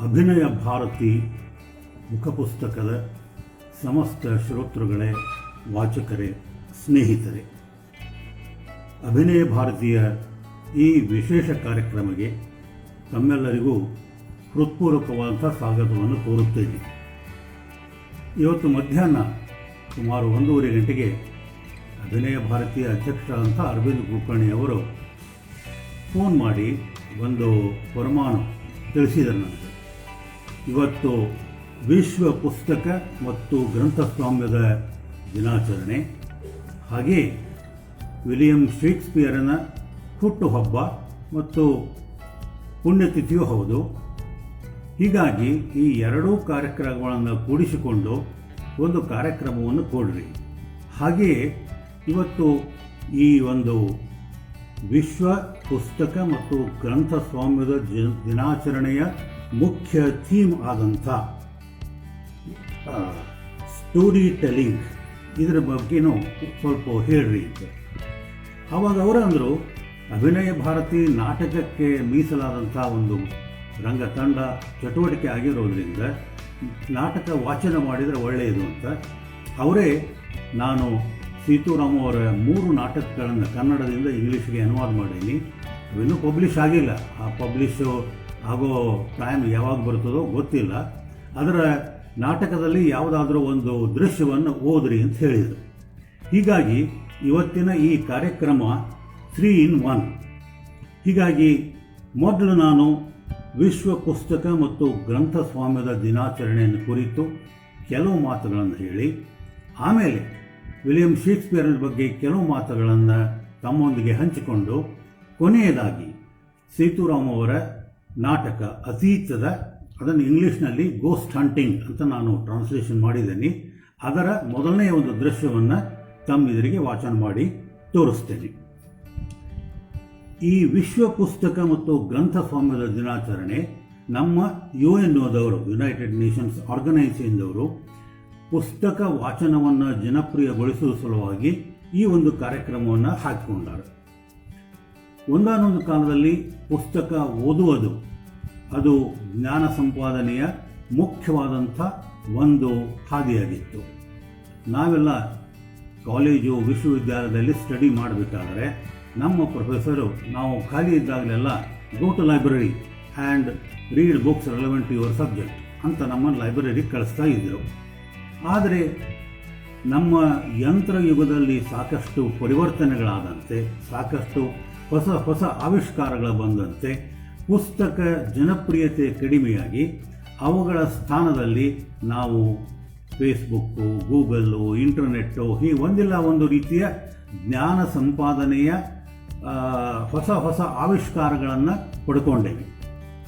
ಅಭಿನಯ ಭಾರತಿ ಮುಖಪುಸ್ತಕದ ಸಮಸ್ತ ಶ್ರೋತೃಗಳೇ, ವಾಚಕರೇ, ಸ್ನೇಹಿತರೆ, ಅಭಿನಯ ಭಾರತೀಯ ಈ ವಿಶೇಷ ಕಾರ್ಯಕ್ರಮಕ್ಕೆ ತಮ್ಮೆಲ್ಲರಿಗೂ ಹೃತ್ಪೂರ್ವಕವಾದ ಸ್ವಾಗತವನ್ನು ಕೋರುತ್ತೇನೆ. ಇವತ್ತು ಮಧ್ಯಾಹ್ನ ಸುಮಾರು 1:30 ಗಂಟೆಗೆ ಅಭಿನಯ ಭಾರತೀಯ ಅಧ್ಯಕ್ಷರಾದಂಥ ಅರವಿಂದ್ ಕುಲಕರ್ಣಿ ಅವರು ಫೋನ್ ಮಾಡಿ ಒಂದು ವರಮಾನ ತಿಳಿಸಿದರು ನನಗೆ. ಇವತ್ತು ವಿಶ್ವ ಪುಸ್ತಕ ಮತ್ತು ಗ್ರಂಥಸ್ವಾಮ್ಯದ ದಿನಾಚರಣೆ, ಹಾಗೆ ವಿಲಿಯಂ ಶೇಕ್ಸ್ಪಿಯರನ ಹುಟ್ಟುಹಬ್ಬ ಮತ್ತು ಪುಣ್ಯತಿಥಿಯೂ ಹೌದು. ಹೀಗಾಗಿ ಈ ಎರಡೂ ಕಾರ್ಯಕ್ರಮಗಳನ್ನು ಕೂಡಿಸಿಕೊಂಡು ಒಂದು ಕಾರ್ಯಕ್ರಮವನ್ನು ಕೊಡ್ರಿ. ಹಾಗೆಯೇ ಇವತ್ತು ಈ ಒಂದು ವಿಶ್ವ ಪುಸ್ತಕ ಮತ್ತು ಗ್ರಂಥಸ್ವಾಮ್ಯದ ದಿನಾಚರಣೆಯ ಮುಖ್ಯ ಥೀಮ್ ಆದಂಥ ಸ್ಟೋರಿ ಟೆಲ್ಲಿಂಗ್, ಇದರ ಬಗ್ಗೆನೂ ಸ್ವಲ್ಪ ಹೇಳ್ರಿ ಅಂತ. ಆವಾಗ ಅವರಂದರು, ಅಭಿನಯ ಭಾರತಿ ನಾಟಕಕ್ಕೆ ಮೀಸಲಾದಂಥ ಒಂದು ರಂಗತಂಡ ಚಟುವಟಿಕೆ ಆಗಿರೋದ್ರಿಂದ ನಾಟಕ ವಾಚನ ಮಾಡಿದರೆ ಒಳ್ಳೆಯದು ಅಂತ. ಅವರೇ ನಾನು ಸೀತುರಾಮ್ ಅವರ 3 ನಾಟಕಗಳನ್ನು ಕನ್ನಡದಿಂದ ಇಂಗ್ಲೀಷ್ಗೆ ಅನುವಾದ ಮಾಡೀನಿ. ಅವಿನ್ನೂ ಪಬ್ಲಿಷ್ ಆಗಿಲ್ಲ. ಆ ಪಬ್ಲಿಷು ಆಗೋ ಟೈಮ್ ಯಾವಾಗ ಬರ್ತದೋ ಗೊತ್ತಿಲ್ಲ. ಅದರ ನಾಟಕದಲ್ಲಿ ಯಾವುದಾದ್ರೂ ಒಂದು ದೃಶ್ಯವನ್ನು ಓದ್ರಿ ಅಂತ ಹೇಳಿದರು. ಹೀಗಾಗಿ ಇವತ್ತಿನ ಈ ಕಾರ್ಯಕ್ರಮ 3 in 1. ಹೀಗಾಗಿ ಮೊದಲು ನಾನು ವಿಶ್ವ ಪುಸ್ತಕ ಮತ್ತು ಗ್ರಂಥಸ್ವಾಮ್ಯದ ದಿನಾಚರಣೆಯನ್ನು ಕುರಿತು ಕೆಲವು ಮಾತುಗಳನ್ನು ಹೇಳಿ, ಆಮೇಲೆ ವಿಲಿಯಂ ಶೇಕ್ಸ್ಪಿಯರ್ ಬಗ್ಗೆ ಕೆಲವು ಮಾತುಗಳನ್ನು ತಮ್ಮೊಂದಿಗೆ ಹಂಚಿಕೊಂಡು, ಕೊನೆಯದಾಗಿ ಸೀತುರಾಮ್ ಅವರ ನಾಟಕ ಅತೀತದ, ಅದನ್ನು ಇಂಗ್ಲೀಷ್ನಲ್ಲಿ ಗೋಸ್ಟ್ ಹಂಟಿಂಗ್ ಅಂತ ನಾನು ಟ್ರಾನ್ಸ್ಲೇಷನ್ ಮಾಡಿದ್ದೇನೆ, ಅದರ ಮೊದಲನೇ ಒಂದು ದೃಶ್ಯವನ್ನು ತಮ್ಮೆದುರಿಗೆ ವಾಚನ ಮಾಡಿ ತೋರಿಸ್ತೇನೆ. ಈ ವಿಶ್ವ ಪುಸ್ತಕ ಮತ್ತು ಗ್ರಂಥಸ್ವಾಮ್ಯದ ದಿನಾಚರಣೆ ನಮ್ಮ UNOದವರು, ಯುನೈಟೆಡ್ ನೇಷನ್ಸ್ ಆರ್ಗನೈಸೇಷನ್ದವರು ಪುಸ್ತಕ ವಾಚನವನ್ನು ಜನಪ್ರಿಯಗೊಳಿಸುವ ಸಲುವಾಗಿ ಈ ಒಂದು ಕಾರ್ಯಕ್ರಮವನ್ನು ಹಾಕಿಕೊಂಡಾರೆ. ಒಂದಾನೊಂದು ಕಾಲದಲ್ಲಿ ಪುಸ್ತಕ ಓದುವುದು ಅದು ಜ್ಞಾನ ಸಂಪಾದನೆಯ ಮುಖ್ಯವಾದಂಥ ಒಂದು ಹಾದಿಯಾಗಿತ್ತು. ನಾವೆಲ್ಲ ಕಾಲೇಜು ವಿಶ್ವವಿದ್ಯಾಲಯದಲ್ಲಿ ಸ್ಟಡಿ ಮಾಡಬೇಕಾದ್ರೆ ನಮ್ಮ ಪ್ರೊಫೆಸರು ನಾವು ಖಾಲಿ ಇದ್ದಾಗಲೆಲ್ಲ go to library and read books relevant to your subject ಅಂತ ನಮ್ಮನ್ನು ಲೈಬ್ರರಿಗೆ ಕಳಿಸ್ತಾ ಇದ್ದರು. ಆದರೆ ನಮ್ಮ ಯಂತ್ರಯುಗದಲ್ಲಿ ಸಾಕಷ್ಟು ಪರಿವರ್ತನೆಗಳಾದಂತೆ, ಸಾಕಷ್ಟು ಹೊಸ ಹೊಸ ಆವಿಷ್ಕಾರಗಳು ಬಂದಂತೆ ಪುಸ್ತಕ ಜನಪ್ರಿಯತೆ ಕಡಿಮೆಯಾಗಿ ಅವುಗಳ ಸ್ಥಾನದಲ್ಲಿ ನಾವು ಫೇಸ್ಬುಕ್ಕು, ಗೂಗಲ್ಲು, ಇಂಟರ್ನೆಟ್ಟು ಹೀಗೆ ಒಂದಿಲ್ಲ ಒಂದು ರೀತಿಯ ಜ್ಞಾನ ಸಂಪಾದನೆಯ ಹೊಸ ಹೊಸ ಆವಿಷ್ಕಾರಗಳನ್ನು ಪಡ್ಕೊಂಡೇವೆ.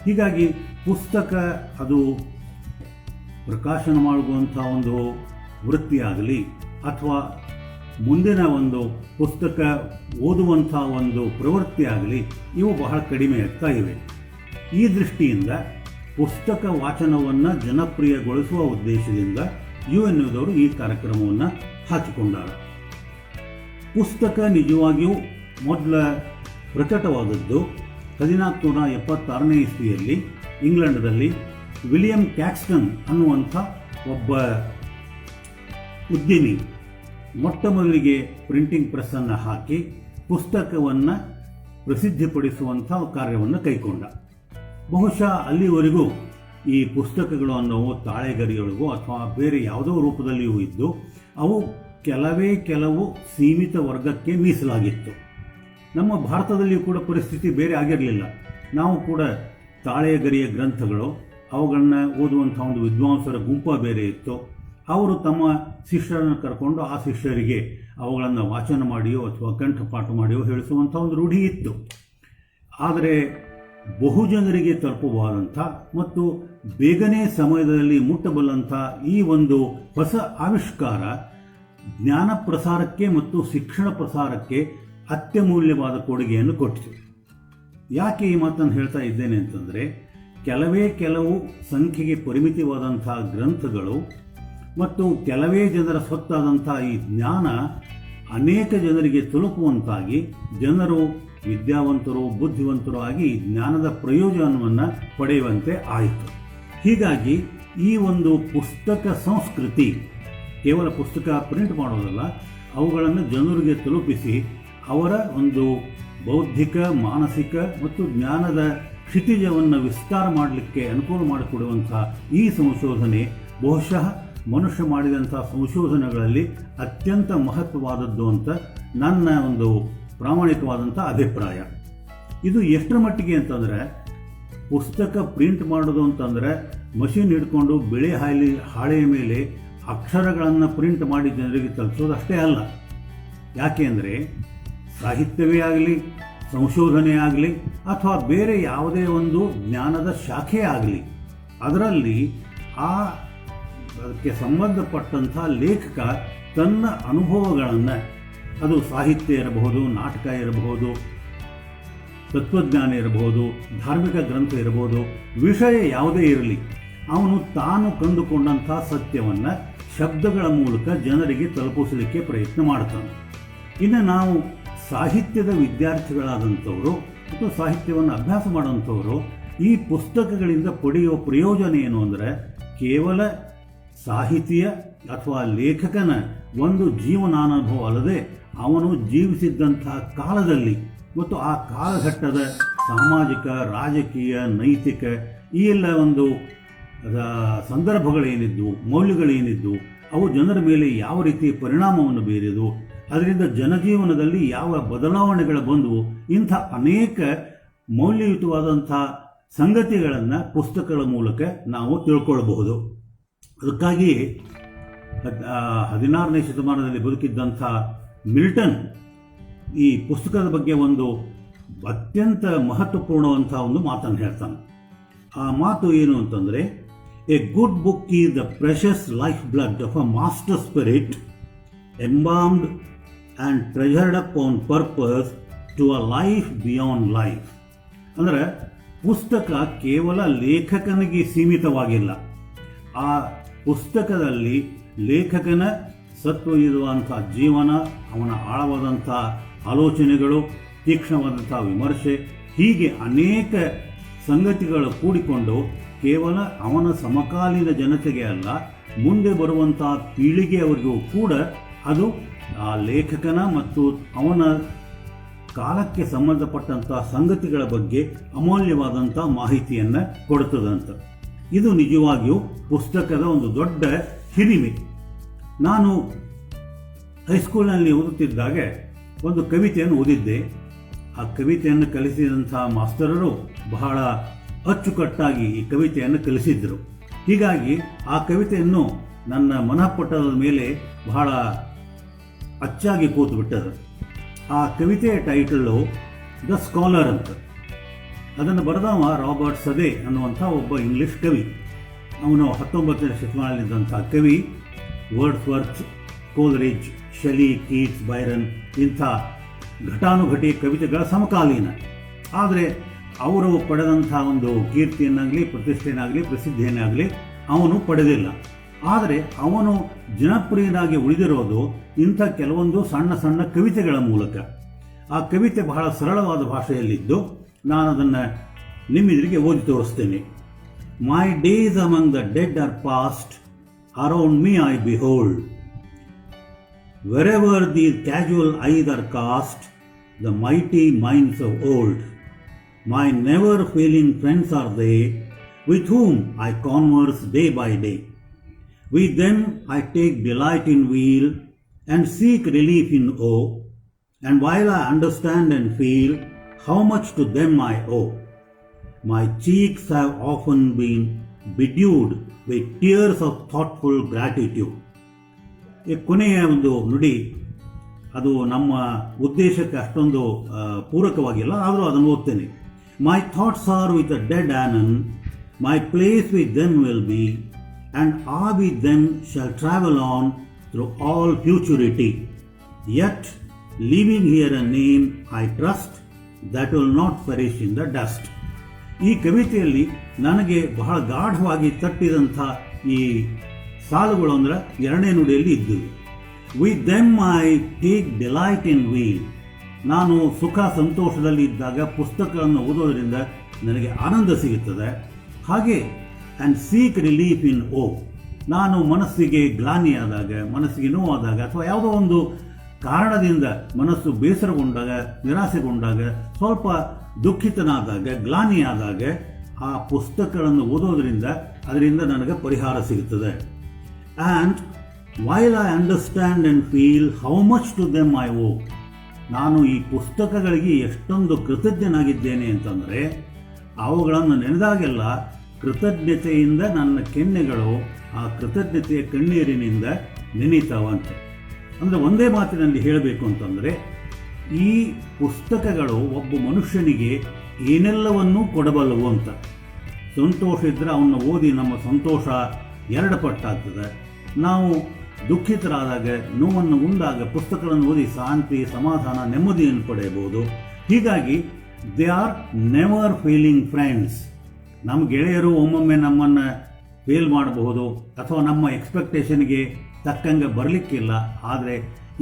ಹೀಗಾಗಿ ಪುಸ್ತಕ ಅದು ಪ್ರಕಾಶನ ಮಾಡುವಂಥ ಒಂದು ವೃತ್ತಿಯಾಗಲಿ ಅಥವಾ ಮುಂದಿನ ಒಂದು ಪುಸ್ತಕ ಓದುವಂಥ ಒಂದು ಪ್ರವೃತ್ತಿಯಾಗಲಿ, ಇವು ಬಹಳ ಕಡಿಮೆ ಆಗ್ತಾ ಇವೆ. ಈ ದೃಷ್ಟಿಯಿಂದ ಪುಸ್ತಕ ವಾಚನವನ್ನು ಜನಪ್ರಿಯಗೊಳಿಸುವ ಉದ್ದೇಶದಿಂದ UNOದವರು ಈ ಕಾರ್ಯಕ್ರಮವನ್ನು ಹಾಕಿಕೊಂಡಾರೆ. ಪುಸ್ತಕ ನಿಜವಾಗಿಯೂ ಮೊದಲ ಪ್ರಕಟವಾದದ್ದು 1476ನೇ ಇಸ್ವಿಯಲ್ಲಿ ಇಂಗ್ಲೆಂಡ್ದಲ್ಲಿ ವಿಲಿಯಂ ಕ್ಯಾಕ್ಸ್ಟನ್ ಅನ್ನುವಂಥ ಒಬ್ಬ ಉದ್ಯಮಿ ಮೊಟ್ಟ ಮೊದಲಿಗೆ ಪ್ರಿಂಟಿಂಗ್ ಪ್ರೆಸ್ಸನ್ನು ಹಾಕಿ ಪುಸ್ತಕವನ್ನು ಪ್ರಸಿದ್ಧಿಪಡಿಸುವಂಥ ಕಾರ್ಯವನ್ನು ಕೈಗೊಂಡ. ಬಹುಶಃ ಅಲ್ಲಿವರೆಗೂ ಈ ಪುಸ್ತಕಗಳು ಅನ್ನೋವು ತಾಳೆಗರಿಯೊಳಗೋ ಅಥವಾ ಬೇರೆ ಯಾವುದೋ ರೂಪದಲ್ಲಿಯೂ ಇದ್ದು ಅವು ಕೆಲವು ಸೀಮಿತ ವರ್ಗಕ್ಕೆ ಮೀಸಲಾಗಿತ್ತು. ನಮ್ಮ ಭಾರತದಲ್ಲಿಯೂ ಕೂಡ ಪರಿಸ್ಥಿತಿ ಬೇರೆ ಆಗಿರಲಿಲ್ಲ. ನಾವು ಕೂಡ ತಾಳೆಗರಿಯ ಗ್ರಂಥಗಳು, ಅವುಗಳನ್ನು ಓದುವಂಥ ಒಂದು ವಿದ್ವಾಂಸರ ಗುಂಪ ಬೇರೆ ಇತ್ತು. ಅವರು ತಮ್ಮ ಶಿಷ್ಯರನ್ನು ಕರ್ಕೊಂಡು ಆ ಶಿಷ್ಯರಿಗೆ ಅವುಗಳನ್ನು ವಾಚನ ಮಾಡಿಯೋ ಅಥವಾ ಕಂಠಪಾಠ ಮಾಡಿಯೋ ಹೇಳಿಸುವಂಥ ಒಂದು ರೂಢಿ ಇತ್ತು. ಆದರೆ ಬಹುಜನರಿಗೆ ತಲುಪುವಾದಂಥ ಮತ್ತು ಬೇಗನೆ ಸಮಯದಲ್ಲಿ ಮುಟ್ಟಬಲ್ಲಂಥ ಈ ಒಂದು ಹೊಸ ಆವಿಷ್ಕಾರ ಜ್ಞಾನ ಪ್ರಸಾರಕ್ಕೆ ಮತ್ತು ಶಿಕ್ಷಣ ಪ್ರಸಾರಕ್ಕೆ ಅತ್ಯಮೂಲ್ಯವಾದ ಕೊಡುಗೆಯನ್ನು ಕೊಟ್ಟಿತು. ಯಾಕೆ ಈ ಮಾತನ್ನು ಹೇಳ್ತಾ ಇದ್ದೇನೆ ಅಂತಂದರೆ, ಕೆಲವು ಸಂಖ್ಯೆಗೆ ಪರಿಮಿತವಾದಂಥ ಗ್ರಂಥಗಳು ಮತ್ತು ಕೆಲವೇ ಜನರ ಸ್ವತ್ತಾದಂಥ ಈ ಜ್ಞಾನ ಅನೇಕ ಜನರಿಗೆ ತಲುಪುವಂತಾಗಿ ಜನರು ವಿದ್ಯಾವಂತರು ಬುದ್ಧಿವಂತರು ಆಗಿ ಜ್ಞಾನದ ಪ್ರಯೋಜನವನ್ನು ಪಡೆಯುವಂತೆ ಆಯಿತು. ಹೀಗಾಗಿ ಈ ಒಂದು ಪುಸ್ತಕ ಸಂಸ್ಕೃತಿ ಕೇವಲ ಪುಸ್ತಕ ಪ್ರಿಂಟ್ ಮಾಡೋದಲ್ಲ, ಅವುಗಳನ್ನು ಜನರಿಗೆ ತಲುಪಿಸಿ ಅವರ ಒಂದು ಬೌದ್ಧಿಕ, ಮಾನಸಿಕ ಮತ್ತು ಜ್ಞಾನದ ಕ್ಷಿತಿಜವನ್ನು ವಿಸ್ತಾರ ಮಾಡಲಿಕ್ಕೆ ಅನುಕೂಲ ಮಾಡಿಕೊಡುವಂಥ ಈ ಸಂಶೋಧನೆ ಬಹುಶಃ ಮನುಷ್ಯ ಮಾಡಿದಂಥ ಸಂಶೋಧನೆಗಳಲ್ಲಿ ಅತ್ಯಂತ ಮಹತ್ವವಾದದ್ದು ಅಂತ ನನ್ನ ಒಂದು ಪ್ರಾಮಾಣಿಕವಾದಂಥ ಅಭಿಪ್ರಾಯ. ಇದು ಎಷ್ಟರ ಮಟ್ಟಿಗೆ ಅಂತಂದರೆ, ಪುಸ್ತಕ ಪ್ರಿಂಟ್ ಮಾಡೋದು ಅಂತಂದರೆ ಮಷಿನ್ ಹಿಡ್ಕೊಂಡು ಬಿಳಿ ಹಾಳೆಯ ಮೇಲೆ ಅಕ್ಷರಗಳನ್ನು ಪ್ರಿಂಟ್ ಮಾಡಿ ಜನರಿಗೆ ತಲುಪಿಸೋದು ಅಷ್ಟೇ ಅಲ್ಲ. ಯಾಕೆ ಅಂದರೆ ಸಾಹಿತ್ಯವೇ ಆಗಲಿ, ಸಂಶೋಧನೆ ಆಗಲಿ, ಅಥವಾ ಬೇರೆ ಯಾವುದೇ ಒಂದು ಜ್ಞಾನದ ಶಾಖೆ ಆಗಲಿ, ಅದರಲ್ಲಿ ಅದಕ್ಕೆ ಸಂಬಂಧಪಟ್ಟಂಥ ಲೇಖಕ ತನ್ನ ಅನುಭವಗಳನ್ನು, ಅದು ಸಾಹಿತ್ಯ ಇರಬಹುದು, ನಾಟಕ ಇರಬಹುದು, ತತ್ವಜ್ಞಾನ ಇರಬಹುದು, ಧಾರ್ಮಿಕ ಗ್ರಂಥ ಇರಬಹುದು, ವಿಷಯ ಯಾವುದೇ ಇರಲಿ, ಅವನು ತಾನು ಕಂಡುಕೊಂಡಂಥ ಸತ್ಯವನ್ನು ಶಬ್ದಗಳ ಮೂಲಕ ಜನರಿಗೆ ತಲುಪಿಸಲಿಕ್ಕೆ ಪ್ರಯತ್ನ ಮಾಡ್ತಾನೆ. ಇನ್ನು ನಾವು ಸಾಹಿತ್ಯದ ವಿದ್ಯಾರ್ಥಿಗಳಾದಂಥವರು ಮತ್ತು ಸಾಹಿತ್ಯವನ್ನು ಅಭ್ಯಾಸ ಮಾಡುವಂಥವರು ಈ ಪುಸ್ತಕಗಳಿಂದ ಪಡೆಯುವ ಪ್ರಯೋಜನ ಏನು ಅಂದರೆ, ಕೇವಲ ಸಾಹಿತಿಯ ಅಥವಾ ಲೇಖಕನ ಒಂದು ಜೀವನಾನುಭವ ಅಲ್ಲದೆ ಅವನು ಜೀವಿಸಿದ್ದಂಥ ಕಾಲದಲ್ಲಿ ಮತ್ತು ಆ ಕಾಲಘಟ್ಟದ ಸಾಮಾಜಿಕ, ರಾಜಕೀಯ, ನೈತಿಕ ಈ ಎಲ್ಲ ಒಂದು ಸಂದರ್ಭಗಳೇನಿದ್ದು, ಮೌಲ್ಯಗಳೇನಿದ್ದು, ಅವು ಜನರ ಮೇಲೆ ಯಾವ ರೀತಿ ಪರಿಣಾಮವನ್ನು ಬೀರಿದವು, ಅದರಿಂದ ಜನಜೀವನದಲ್ಲಿ ಯಾವ ಬದಲಾವಣೆಗಳು ಬಂದವು, ಇಂಥ ಅನೇಕ ಮೌಲ್ಯಯುತವಾದಂಥ ಸಂಗತಿಗಳನ್ನು ಪುಸ್ತಕಗಳ ಮೂಲಕ ನಾವು ತಿಳ್ಕೊಳ್ಬಹುದು. ಅದಕ್ಕಾಗಿ 16ನೇ ಶತಮಾನದಲ್ಲಿ ಬದುಕಿದ್ದಂಥ ಮಿಲ್ಟನ್ ಈ ಪುಸ್ತಕದ ಬಗ್ಗೆ ಒಂದು ಅತ್ಯಂತ ಮಹತ್ವಪೂರ್ಣವಂಥ ಒಂದು ಮಾತನ್ನು ಹೇಳ್ತಾನೆ. ಆ ಮಾತು ಏನು ಅಂತಂದರೆ, a good book is the precious life blood of a master spirit embalmed and treasured up on purpose to a life beyond life. ಅಂದರೆ ಪುಸ್ತಕ ಕೇವಲ ಲೇಖಕನಿಗೆ ಸೀಮಿತವಾಗಿಲ್ಲ. ಆ ಪುಸ್ತಕದಲ್ಲಿ ಲೇಖಕನ ಸತ್ವಯುತವಾದಂಥ ಜೀವನ, ಅವನ ಆಳವಾದಂಥ ಆಲೋಚನೆಗಳು, ತೀಕ್ಷ್ಣವಾದಂಥ ವಿಮರ್ಶೆ, ಹೀಗೆ ಅನೇಕ ಸಂಗತಿಗಳು ಕೂಡಿಕೊಂಡು ಕೇವಲ ಅವನ ಸಮಕಾಲೀನ ಜನತೆಗೆ ಅಲ್ಲ, ಮುಂದೆ ಬರುವಂಥ ಪೀಳಿಗೆಯವರಿಗೂ ಕೂಡ ಅದು ಆ ಲೇಖಕನ ಮತ್ತು ಅವನ ಕಾಲಕ್ಕೆ ಸಂಬಂಧಪಟ್ಟಂಥ ಸಂಗತಿಗಳ ಬಗ್ಗೆ ಅಮೂಲ್ಯವಾದಂಥ ಮಾಹಿತಿಯನ್ನು ಕೊಡುತ್ತದಂತ. ಇದು ನಿಜವಾಗಿಯೂ ಪುಸ್ತಕದ ಒಂದು ದೊಡ್ಡ ಹಿರಿಮೆ. ನಾನು ಹೈಸ್ಕೂಲ್ನಲ್ಲಿ ಓದುತ್ತಿದ್ದಾಗ ಒಂದು ಕವಿತೆಯನ್ನು ಓದಿದ್ದೆ. ಆ ಕವಿತೆಯನ್ನು ಕಲಿಸಿದಂಥ ಮಾಸ್ತರರು ಬಹಳ ಅಚ್ಚುಕಟ್ಟಾಗಿ ಈ ಕವಿತೆಯನ್ನು ಕಲಿಸಿದ್ದರು. ಹೀಗಾಗಿ ಆ ಕವಿತೆಯನ್ನು ನನ್ನ ಮನಃಪಟಲದ ಮೇಲೆ ಬಹಳ ಅಚ್ಚಾಗಿ ಕೂತು ಬಿಟ್ಟದು. ಆ ಕವಿತೆಯ ಟೈಟಲ್ಲು ದ ಸ್ಕಾಲರ್ ಅಂತ. ಅದನ್ನು ಬರೆದವ ರಾಬರ್ಟ್ ಸದೆ ಅನ್ನುವಂಥ ಒಬ್ಬ ಇಂಗ್ಲಿಷ್ ಕವಿ. ಅವನು 19ನೇ ಶತಮಾನದಲ್ಲಿದ್ದಂಥ ಕವಿ. ವರ್ಡ್ಸ್ವರ್ತ್, ಕೋಲ್ರಿಡ್ಜ್, ಶೆಲಿ, ಕೀಟ್ಸ್, ಬೈರನ್ ಇಂಥ ಘಟಾನುಘಟಿ ಕವಿತೆಗಳ ಸಮಕಾಲೀನ. ಆದರೆ ಅವರು ಪಡೆದಂಥ ಒಂದು ಕೀರ್ತಿಯನ್ನಾಗಲಿ, ಪ್ರತಿಷ್ಠೆಯನ್ನಾಗಲಿ, ಪ್ರಸಿದ್ಧಿಯನ್ನಾಗಲಿ ಅವನು ಪಡೆದಿಲ್ಲ. ಆದರೆ ಅವನು ಜನಪ್ರಿಯನಾಗಿ ಉಳಿದಿರೋದು ಇಂಥ ಕೆಲವೊಂದು ಸಣ್ಣ ಸಣ್ಣ ಕವಿತೆಗಳ ಮೂಲಕ. ಆ ಕವಿತೆ ಬಹಳ ಸರಳವಾದ ಭಾಷೆಯಲ್ಲಿದ್ದು ನಾನು ಅದನ್ನು ನಿಮ್ಮೆದುರಿಗೆ ಓದಿ ತೋರಿಸ್ತೇನೆ. My days among the dead are past, around me I behold, wherever these casual eyes are cast, the mighty minds of old, my never failing friends are they, with whom I converse day by day. With them I take delight in weal and seek relief in woe, and while I understand and feel how much to them I owe, my cheeks have often been bedewed with tears of thoughtful gratitude. ಈ ಕೊನೆಯ ಒಂದು ನುಡಿ ಅದು ನಮ್ಮ ಉದ್ದೇಶಕ್ಕೆ ಅಷ್ಟೊಂದು ಪೂರಕವಾಗಿಲ್ಲ, ಆದರೂ ಅದನ್ನು ಓದ್ತೇನೆ. My thoughts are with the dead anon, my place with them will be, and I with them shall travel on through all futurity. Yet, leaving here a name I trust that will not perish in the dust. ಈ ಕವಿತೆಯಲ್ಲಿ ನನಗೆ ಬಹಳ ಗಾಢವಾಗಿ ತಟ್ಟಿದಂಥ ಈ ಸಾಲುಗಳು ಅಂದರೆ ಎರಡನೇ ನುಡಿಯಲ್ಲಿ ಇದ್ದವು. With them I take delight in weal ನಾನು ಸುಖ ಸಂತೋಷದಲ್ಲಿ ಇದ್ದಾಗ ಪುಸ್ತಕಗಳನ್ನು ಓದೋದರಿಂದ ನನಗೆ ಆನಂದ ಸಿಗುತ್ತದೆ. ಹಾಗೆ ಆ್ಯಂಡ್ ಸೀಕ್ ರಿಲೀಫ್ ಇನ್ ಓ, ನಾನು ಮನಸ್ಸಿಗೆ ಗ್ಲಾನಿಯಾದಾಗ, ಮನಸ್ಸಿಗೆ ನೋವಾದಾಗ, ಅಥವಾ ಯಾವುದೋ ಒಂದು ಕಾರಣದಿಂದ ಮನಸ್ಸು ಬೇಸರಗೊಂಡಾಗ, ನಿರಾಸೆಗೊಂಡಾಗ, ಸ್ವಲ್ಪ ದುಃಖಿತನಾದಾಗ, ಗ್ಲಾನಿಯಾದಾಗ ಆ ಪುಸ್ತಕಗಳನ್ನು ಓದೋದರಿಂದ ಅದರಿಂದ ನನಗೆ ಪರಿಹಾರ ಸಿಗುತ್ತದೆ. And while I understand and feel how much to them I owe, ನಾನು ಈ ಪುಸ್ತಕಗಳಿಗೆ ಎಷ್ಟೊಂದು ಕೃತಜ್ಞನಾಗಿದ್ದೇನೆ ಅಂತಂದರೆ ಅವುಗಳನ್ನು ನೆನೆದಾಗೆಲ್ಲ ಕೃತಜ್ಞತೆಯಿಂದ ನನ್ನ ಕೆನ್ನೆಗಳು ಆ ಕೃತಜ್ಞತೆಯ ಕಣ್ಣೀರಿನಿಂದ ನೆನೀತಾವಂತೆ. ಅಂದರೆ ಒಂದೇ ಮಾತಿನಲ್ಲಿ ಹೇಳಬೇಕು ಅಂತಂದರೆ ಈ ಪುಸ್ತಕಗಳು ಒಬ್ಬ ಮನುಷ್ಯನಿಗೆ ಏನೆಲ್ಲವನ್ನೂ ಕೊಡಬಲ್ಲವು ಅಂತ. ಸಂತೋಷ ಇದ್ದರೆ ಅವನ್ನ ಓದಿ ನಮ್ಮ ಸಂತೋಷ ಎರಡು ಪಟ್ಟಾಗ್ತದೆ. ನಾವು ದುಃಖಿತರಾದಾಗ, ನೋವನ್ನು ಉಂಡಾಗ ಪುಸ್ತಕಗಳನ್ನು ಓದಿ ಶಾಂತಿ, ಸಮಾಧಾನ, ನೆಮ್ಮದಿಯನ್ನು ಪಡೆಯಬಹುದು. ಹೀಗಾಗಿ they are never failing friends. ನಮ್ಮ ಗೆಳೆಯರು ಒಮ್ಮೊಮ್ಮೆ ನಮ್ಮನ್ನು ಫೇಲ್ ಮಾಡಬಹುದು ಅಥವಾ ನಮ್ಮ ಎಕ್ಸ್ಪೆಕ್ಟೇಷನ್ಗೆ ತಕ್ಕಂಗೆ ಬರಲಿಕ್ಕಿಲ್ಲ. ಆದರೆ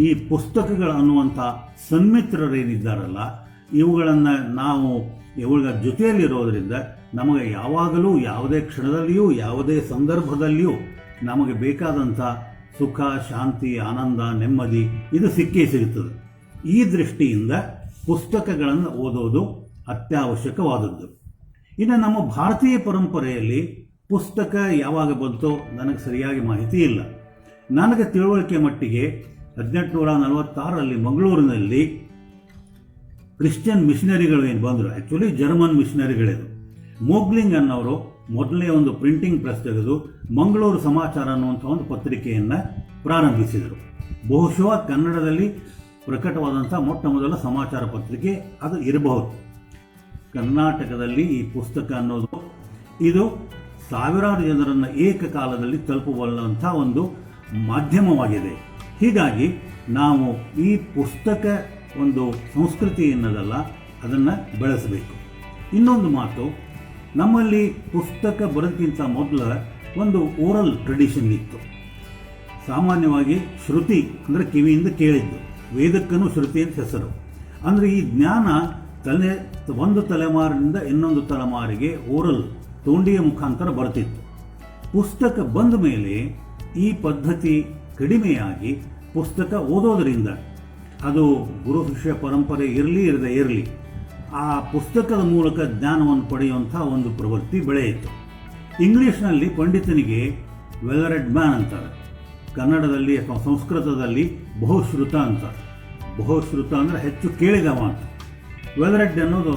ಈ ಪುಸ್ತಕಗಳು ಅನ್ನುವಂಥ ಸನ್ಮಿತ್ರರೇನಿದ್ದಾರಲ್ಲ, ಇವುಗಳನ್ನು ನಾವು ಇವುಗಳ ಜೊತೆಯಲ್ಲಿರೋದರಿಂದ ನಮಗೆ ಯಾವಾಗಲೂ, ಯಾವುದೇ ಕ್ಷಣದಲ್ಲಿಯೂ, ಯಾವುದೇ ಸಂದರ್ಭದಲ್ಲಿಯೂ ನಮಗೆ ಬೇಕಾದಂಥ ಸುಖ, ಶಾಂತಿ, ಆನಂದ, ನೆಮ್ಮದಿ ಇದು ಸಿಕ್ಕೇ ಸಿಗುತ್ತದೆ. ಈ ದೃಷ್ಟಿಯಿಂದ ಪುಸ್ತಕಗಳನ್ನು ಓದೋದು ಅತ್ಯವಶ್ಯಕವಾದದ್ದು. ಇನ್ನು ನಮ್ಮ ಭಾರತೀಯ ಪರಂಪರೆಯಲ್ಲಿ ಪುಸ್ತಕ ಯಾವಾಗ ಬಂತೋ ನನಗೆ ಸರಿಯಾಗಿ ಮಾಹಿತಿ ಇಲ್ಲ. ನನಗೆ ತಿಳುವಳಿಕೆ ಮಟ್ಟಿಗೆ 1846ರಲ್ಲಿ ಮಂಗಳೂರಿನಲ್ಲಿ ಕ್ರಿಶ್ಚಿಯನ್ ಮಿಷನರಿಗಳು ಏನು ಬಂದರು, ಆ್ಯಕ್ಚುಲಿ ಜರ್ಮನ್ ಮಿಷನರಿಗಳಿದು. ಮೋಗ್ಲಿಂಗ್ ಅನ್ನೋರು ಮೊದಲನೇ ಒಂದು ಪ್ರಿಂಟಿಂಗ್ ಪ್ರೆಸ್ ತೆಗೆದು ಮಂಗಳೂರು ಸಮಾಚಾರ ಅನ್ನುವಂಥ ಒಂದು ಪತ್ರಿಕೆಯನ್ನು ಪ್ರಾರಂಭಿಸಿದರು. ಬಹುಶಃ ಕನ್ನಡದಲ್ಲಿ ಪ್ರಕಟವಾದಂಥ ಮೊಟ್ಟ ಮೊದಲ ಸಮಾಚಾರ ಪತ್ರಿಕೆ ಅದು ಇರಬಹುದು. ಕರ್ನಾಟಕದಲ್ಲಿ ಈ ಪುಸ್ತಕ ಅನ್ನೋದು ಇದು ಸಾವಿರಾರು ಜನರನ್ನು ಏಕಕಾಲದಲ್ಲಿ ತಲುಪಬಲ್ಲಂಥ ಒಂದು ಮಾಧ್ಯಮವಾಗಿದೆ. ಹೀಗಾಗಿ ನಾವು ಈ ಪುಸ್ತಕ ಒಂದು ಸಂಸ್ಕೃತಿ ಎನ್ನೋದಲ್ಲ, ಅದನ್ನು ಬೆಳೆಸಬೇಕು. ಇನ್ನೊಂದು ಮಾತು, ನಮ್ಮಲ್ಲಿ ಪುಸ್ತಕ ಬರೋದಕ್ಕಿಂತ ಮೊದಲ ಒಂದು ಓರಲ್ ಟ್ರೆಡಿಷನ್ ಇತ್ತು. ಸಾಮಾನ್ಯವಾಗಿ ಶ್ರುತಿ ಅಂದರೆ ಕಿವಿಯಿಂದ ಕೇಳಿದ್ದು, ವೇದಕ್ಕೂ ಶ್ರುತಿ ಅಂತ ಹೆಸರು. ಅಂದರೆ ಈ ಜ್ಞಾನ ಒಂದು ತಲೆಮಾರಿನಿಂದ ಇನ್ನೊಂದು ತಲೆಮಾರಿಗೆ ಓರಲ್ ತೋಂಡಿಯ ಮುಖಾಂತರ ಬರ್ತಿತ್ತು. ಪುಸ್ತಕ ಬಂದ ಮೇಲೆ ಈ ಪದ್ಧತಿ ಕಡಿಮೆಯಾಗಿ ಪುಸ್ತಕ ಓದೋದರಿಂದ, ಅದು ಗುರು ಶಿಷ್ಯ ಪರಂಪರೆ ಇರಲಿ ಇರದೇ ಇರಲಿ, ಆ ಪುಸ್ತಕದ ಮೂಲಕ ಜ್ಞಾನವನ್ನು ಪಡೆಯುವಂಥ ಒಂದು ಪ್ರವೃತ್ತಿ ಬೆಳೆಯಿತು. ಇಂಗ್ಲೀಷ್ನಲ್ಲಿ ಪಂಡಿತನಿಗೆ ವೆಲ್ ರೆಡ್ ಮ್ಯಾನ್ ಅಂತಾರೆ, ಕನ್ನಡದಲ್ಲಿ ಅಥವಾ ಸಂಸ್ಕೃತದಲ್ಲಿ ಬಹುಶ್ರುತ ಅಂತಾರೆ. ಬಹುಶ್ರುತ ಅಂದರೆ ಹೆಚ್ಚು ಕೇಳಿದವ ಅಂತ. ವೆಲ್ ರೆಡ್ ಅನ್ನೋದು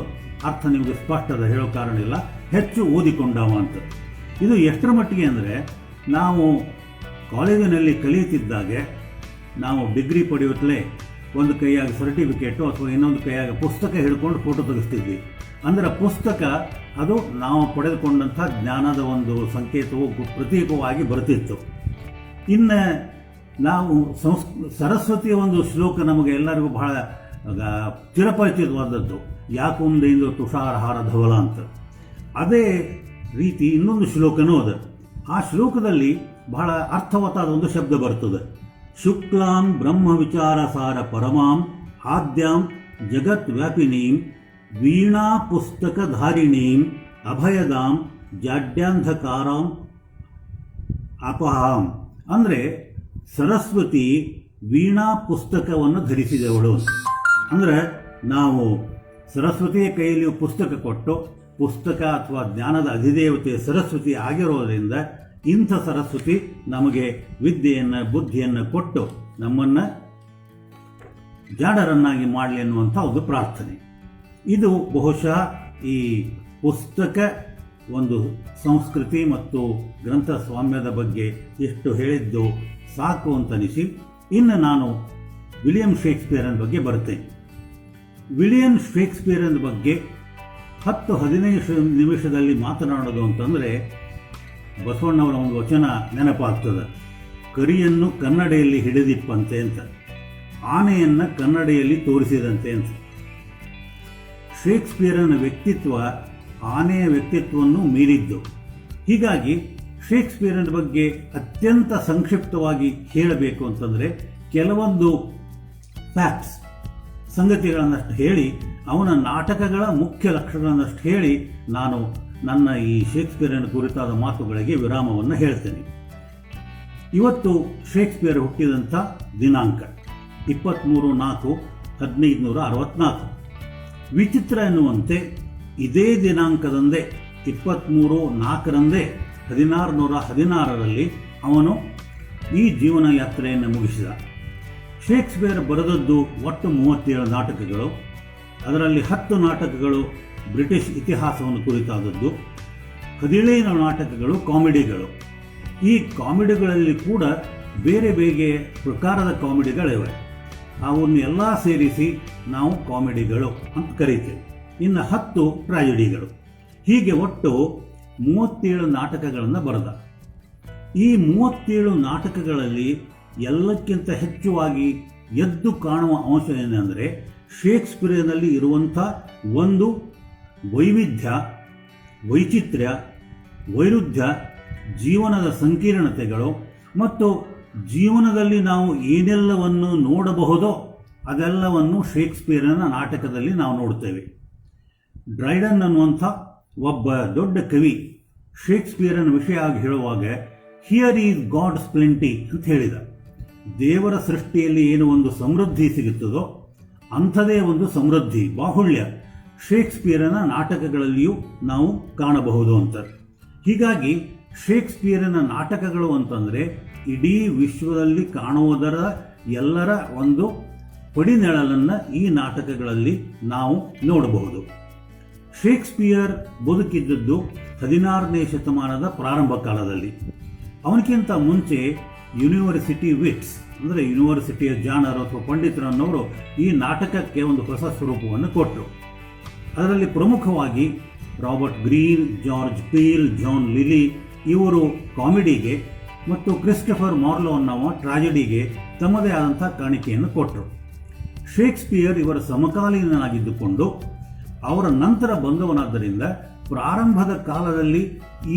ಅರ್ಥ ನಿಮಗೆ ಸ್ಪಷ್ಟದ ಹೇಳೋ ಕಾರಣ ಇಲ್ಲ, ಹೆಚ್ಚು ಓದಿಕೊಂಡವ ಅಂತ. ಇದು ಎಷ್ಟರ ಮಟ್ಟಿಗೆ ಅಂದರೆ, ನಾವು ಕಾಲೇಜಿನಲ್ಲಿ ಕಲಿಯುತ್ತಿದ್ದಾಗೆ ನಾವು ಡಿಗ್ರಿ ಪಡೆಯುತ್ತಲೇ ಒಂದು ಕೈಯಾಗ ಸರ್ಟಿಫಿಕೇಟು ಅಥವಾ ಇನ್ನೊಂದು ಕೈಯಾಗ ಪುಸ್ತಕ ಹಿಡ್ಕೊಂಡು ಫೋಟೋ ತೆಗೆಸ್ತಿದ್ವಿ. ಅಂದರೆ ಪುಸ್ತಕ ಅದು ನಾವು ಪಡೆದುಕೊಂಡಂಥ ಜ್ಞಾನದ ಒಂದು ಸಂಕೇತವು, ಪ್ರತೀಕವಾಗಿ ಬರ್ತಿತ್ತು. ಇನ್ನು ನಾವು ಸರಸ್ವತಿಯ ಒಂದು ಶ್ಲೋಕ ನಮಗೆ ಎಲ್ಲರಿಗೂ ಬಹಳ ಚಿರಪರಿಚಿತವಾದದ್ದು, ಯಾಕುಂದೆಂದು ತುಷಾರಹಾರ ಧವಲ ಅಂತ. ಅದೇ ರೀತಿ ಇನ್ನೊಂದು ಶ್ಲೋಕನೂ ಅದ. ಆ ಶ್ಲೋಕದಲ್ಲಿ ಬಹಳ ಅರ್ಥವತ್ತಾದ ಒಂದು ಶಬ್ದ ಬರ್ತದೆ, ಶುಕ್ಲಾಂ ಬ್ರಹ್ಮ ವಿಚಾರಸಾರ ಪರಮಾಂ ಆದ್ಯಾಂ ಜಗತ್ ವ್ಯಾಪಿನೀಂ ವೀಣಾ ಪುಸ್ತಕಧಾರಿಣೀಂ ಅಭಯದಾಂ ಜಾಡ್ಯಾಂಧಕಾರಾಂ ಅಪಹಾಂ. ಅಂದರೆ ಸರಸ್ವತಿ ವೀಣಾ ಪುಸ್ತಕವನ್ನು ಧರಿಸಿದವಳು. ಅಂದರೆ ನಾವು ಸರಸ್ವತಿಯ ಕೈಯಲ್ಲಿ ಪುಸ್ತಕ ಕೊಟ್ಟು, ಪುಸ್ತಕ ಅಥವಾ ಜ್ಞಾನದ ಅಧಿದೇವತೆ ಸರಸ್ವತಿ ಆಗಿರೋದರಿಂದ ಇಂಥ ಸರಸ್ವತಿ ನಮಗೆ ವಿದ್ಯೆಯನ್ನು, ಬುದ್ಧಿಯನ್ನು ಕೊಟ್ಟು ನಮ್ಮನ್ನು ಜಾಡರನ್ನಾಗಿ ಮಾಡಲಿ ಅನ್ನುವಂಥ ಒಂದು ಪ್ರಾರ್ಥನೆ. ಇದು ಬಹುಶಃ ಈ ಪುಸ್ತಕ ಒಂದು ಸಂಸ್ಕೃತಿ ಮತ್ತು ಗ್ರಂಥ ಸ್ವಾಮ್ಯದ ಬಗ್ಗೆ ಎಷ್ಟು ಹೇಳಿದ್ದು ಸಾಕು ಅಂತ ಅನಿಸಿ, ಇನ್ನು ನಾನು ವಿಲಿಯಂ ಶೇಕ್ಸ್ಪಿಯರನ ಬಗ್ಗೆ ಬರ್ತೇನೆ. ವಿಲಿಯಂ ಶೇಕ್ಸ್ಪಿಯರನ ಬಗ್ಗೆ 10-15 ನಿಮಿಷದಲ್ಲಿ ಮಾತನಾಡೋದು ಅಂತಂದರೆ ಬಸವಣ್ಣವರ ಒಂದು ವಚನ ನೆನಪಾಗ್ತದೆ, ಕರಿಯನ್ನು ಕನ್ನಡಿಯಲ್ಲಿ ಹಿಡಿದಿಪ್ಪಂತೆ ಅಂತ, ಆನೆಯನ್ನು ಕನ್ನಡಿಯಲ್ಲಿ ತೋರಿಸಿದಂತೆ ಅಂತ. ಶೇಕ್ಸ್ಪಿಯರನ ವ್ಯಕ್ತಿತ್ವ ಆನೆಯ ವ್ಯಕ್ತಿತ್ವವನ್ನು ಮೀರಿದ್ದು. ಹೀಗಾಗಿ ಶೇಕ್ಸ್ಪಿಯರನ ಬಗ್ಗೆ ಅತ್ಯಂತ ಸಂಕ್ಷಿಪ್ತವಾಗಿ ಹೇಳಬೇಕು ಅಂತಂದರೆ ಕೆಲವೊಂದು ಫ್ಯಾಕ್ಟ್ಸ್, ಸಂಗತಿಗಳನ್ನಷ್ಟು ಹೇಳಿ, ಅವನ ನಾಟಕಗಳ ಮುಖ್ಯ ಲಕ್ಷಣಗಳನ್ನಷ್ಟು ಹೇಳಿ ನಾನು ನನ್ನ ಈ ಶೇಕ್ಸ್ಪಿಯರನ ಕುರಿತಾದ ಮಾತುಗಳಿಗೆ ವಿರಾಮವನ್ನು ಹೇಳ್ತೇನೆ. ಇವತ್ತು ಶೇಕ್ಸ್ಪಿಯರ್ ಹುಟ್ಟಿದಂಥ ದಿನಾಂಕ 23/4/1564. ವಿಚಿತ್ರ ಎನ್ನುವಂತೆ ಇದೇ ದಿನಾಂಕದಂದೇ 23/4ರಂದೇ 1616ರಲ್ಲಿ ಅವನು ಈ ಜೀವನ ಯಾತ್ರೆಯನ್ನು ಮುಗಿಸಿದ. ಶೇಕ್ಸ್ಪಿಯರ್ ಬರೆದದ್ದು ಒಟ್ಟು 37 ನಾಟಕಗಳು. ಅದರಲ್ಲಿ 10 ನಾಟಕಗಳು ಬ್ರಿಟಿಷ್ ಇತಿಹಾಸವನ್ನು ಕುರಿತಾದದ್ದು, 17 ನಾಟಕಗಳು ಕಾಮಿಡಿಗಳು. ಈ ಕಾಮಿಡಿಗಳಲ್ಲಿ ಕೂಡ ಬೇರೆ ಬೇರೆ ಪ್ರಕಾರದ ಕಾಮಿಡಿಗಳಿವೆ. ಅವನ್ನೆಲ್ಲ ಸೇರಿಸಿ ನಾವು ಕಾಮಿಡಿಗಳು ಅಂತ ಕರೀತೇವೆ. ಇನ್ನು 10 ಟ್ರಾಜಿಡಿಗಳು. ಹೀಗೆ ಒಟ್ಟು 37 ನಾಟಕಗಳನ್ನು ಬರೆದ. ಈ 37 ನಾಟಕಗಳಲ್ಲಿ ಎಲ್ಲಕ್ಕಿಂತ ಹೆಚ್ಚುವಾಗಿ ಎದ್ದು ಕಾಣುವ ಅಂಶ ಏನೆಂದರೆ ಶೇಕ್ಸ್ಪಿಯರ್ನಲ್ಲಿ ಇರುವಂಥ ಒಂದು ವೈವಿಧ್ಯ, ವೈಚಿತ್ರ್ಯ, ವೈರುಧ್ಯ, ಜೀವನದ ಸಂಕೀರ್ಣತೆಗಳು ಮತ್ತು ಜೀವನದಲ್ಲಿ ನಾವು ಏನೆಲ್ಲವನ್ನು ನೋಡಬಹುದೋ ಅದೆಲ್ಲವನ್ನು ಶೇಕ್ಸ್ಪಿಯರನ ನಾಟಕದಲ್ಲಿ ನಾವು ನೋಡ್ತೇವೆ. ಡ್ರೈಡನ್ ಅನ್ನುವಂಥ ಒಬ್ಬ ದೊಡ್ಡ ಕವಿ ಶೇಕ್ಸ್ಪಿಯರನ ವಿಷಯ ಆಗಿ ಹೇಳುವಾಗ ಹಿಯರ್ ಈಸ್ ಗಾಡ್ಸ್ ಪ್ಲೆಂಟಿ ಅಂತ ಹೇಳಿದ. ದೇವರ ಸೃಷ್ಟಿಯಲ್ಲಿ ಏನು ಒಂದು ಸಮೃದ್ಧಿ ಸಿಗುತ್ತದೋ ಅಂಥದೇ ಒಂದು ಸಮೃದ್ಧಿ, ಬಾಹುಳ್ಯ ಶೇಕ್ಸ್ಪಿಯರನ ನಾಟಕಗಳಲ್ಲಿಯೂ ನಾವು ಕಾಣಬಹುದು ಅಂತ. ಹೀಗಾಗಿ ಶೇಕ್ಸ್ಪಿಯರನ ನಾಟಕಗಳು ಅಂತಂದರೆ ಇಡೀ ವಿಶ್ವದಲ್ಲಿ ಕಾಣುವುದರ ಎಲ್ಲರ ಒಂದು ಪಡಿನೆಳಲನ್ನು ಈ ನಾಟಕಗಳಲ್ಲಿ ನಾವು ನೋಡಬಹುದು. ಶೇಕ್ಸ್ಪಿಯರ್ ಬದುಕಿದ್ದದ್ದು 16ನೇ ಶತಮಾನದ ಪ್ರಾರಂಭ ಕಾಲದಲ್ಲಿ. ಅವನಕ್ಕಿಂತ ಮುಂಚೆ ಯೂನಿವರ್ಸಿಟಿ ವಿಟ್ಸ್ ಅಂದರೆ ಯೂನಿವರ್ಸಿಟಿಯ ಜಾಣರು ಅಥವಾ ಪಂಡಿತರನ್ನವರು ಈ ನಾಟಕಕ್ಕೆ ಒಂದು ಹೊಸ ಸ್ವರೂಪವನ್ನು ಕೊಟ್ಟರು. ಅದರಲ್ಲಿ ಪ್ರಮುಖವಾಗಿ Robert Greene, George Peele, John Lyly ಇವರು ಕಾಮಿಡಿಗೆ ಮತ್ತು ಕ್ರಿಸ್ಟಫರ್ ಮಾರ್ಲೋ ಅನ್ನುವ ಟ್ರಾಜಿಡಿಗೆ ತಮ್ಮದೇ ಆದಂಥ ಕಾಣಿಕೆಯನ್ನು ಕೊಟ್ಟರು. ಶೇಕ್ಸ್ಪಿಯರ್ ಇವರ ಸಮಕಾಲೀನನಾಗಿದ್ದುಕೊಂಡು ಅವರ ನಂತರ ಬಂದವನಾದ್ದರಿಂದ ಪ್ರಾರಂಭದ ಕಾಲದಲ್ಲಿ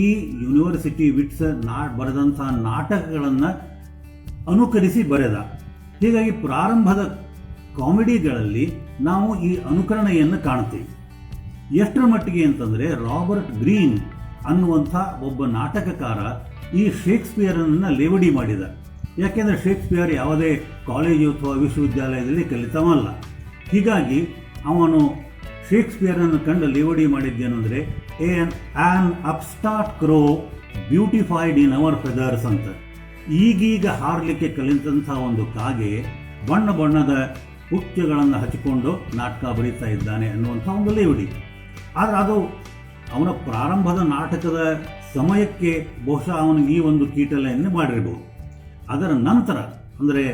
ಈ ಯೂನಿವರ್ಸಿಟಿ ವಿಟ್ಸ್ ಬರೆದಂಥ ನಾಟಕಗಳನ್ನು ಅನುಕರಿಸಿ ಬರೆದ. ಹೀಗಾಗಿ ಪ್ರಾರಂಭದ ಕಾಮಿಡಿಗಳಲ್ಲಿ ನಾವು ಈ ಅನುಕರಣೆಯನ್ನು ಕಾಣ್ತೀವಿ. ಎಷ್ಟರ ಮಟ್ಟಿಗೆ ಅಂತಂದರೆ ರಾಬರ್ಟ್ ಗ್ರೀನ್ ಅನ್ನುವಂಥ ಒಬ್ಬ ನಾಟಕಕಾರ ಈ ಶೇಕ್ಸ್ಪಿಯರನ್ನು ಲೇವಡಿ ಮಾಡಿದ. ಯಾಕೆಂದರೆ ಶೇಕ್ಸ್ಪಿಯರ್ ಯಾವುದೇ ಕಾಲೇಜು ಅಥವಾ ವಿಶ್ವವಿದ್ಯಾಲಯದಲ್ಲಿ ಕಲಿತವಲ್ಲ. ಹೀಗಾಗಿ ಅವನು ಶೇಕ್ಸ್ಪಿಯರನ್ನು ಕಂಡು ಲೇವಡಿ ಮಾಡಿದ್ದೇನೆಂದರೆ an upstart crow beautified in our feathers ಅಂತ. ಈಗೀಗ ಹಾರಲಿಕ್ಕೆ ಕಲಿತಂಥ ಒಂದು ಕಾಗೆ ಬಣ್ಣ ಬಣ್ಣದ ಹುಚ್ಚುಗಳನ್ನು ಹಚ್ಚಿಕೊಂಡು ನಾಟಕ ಬರೀತಾ ಇದ್ದಾನೆ ಅನ್ನುವಂಥ ಒಂದು ಲೇವಡಿ. ಆದರೆ ಅದು ಅವನ ಪ್ರಾರಂಭದ ನಾಟಕದ ಸಮಯಕ್ಕೆ ಬಹುಶಃ ಅವನಿಗೆ ಈ ಒಂದು ಕೀಟಲೆಯನ್ನು ಮಾಡಿರ್ಬೋದು. ಅದರ ನಂತರ ಅಂದರೆ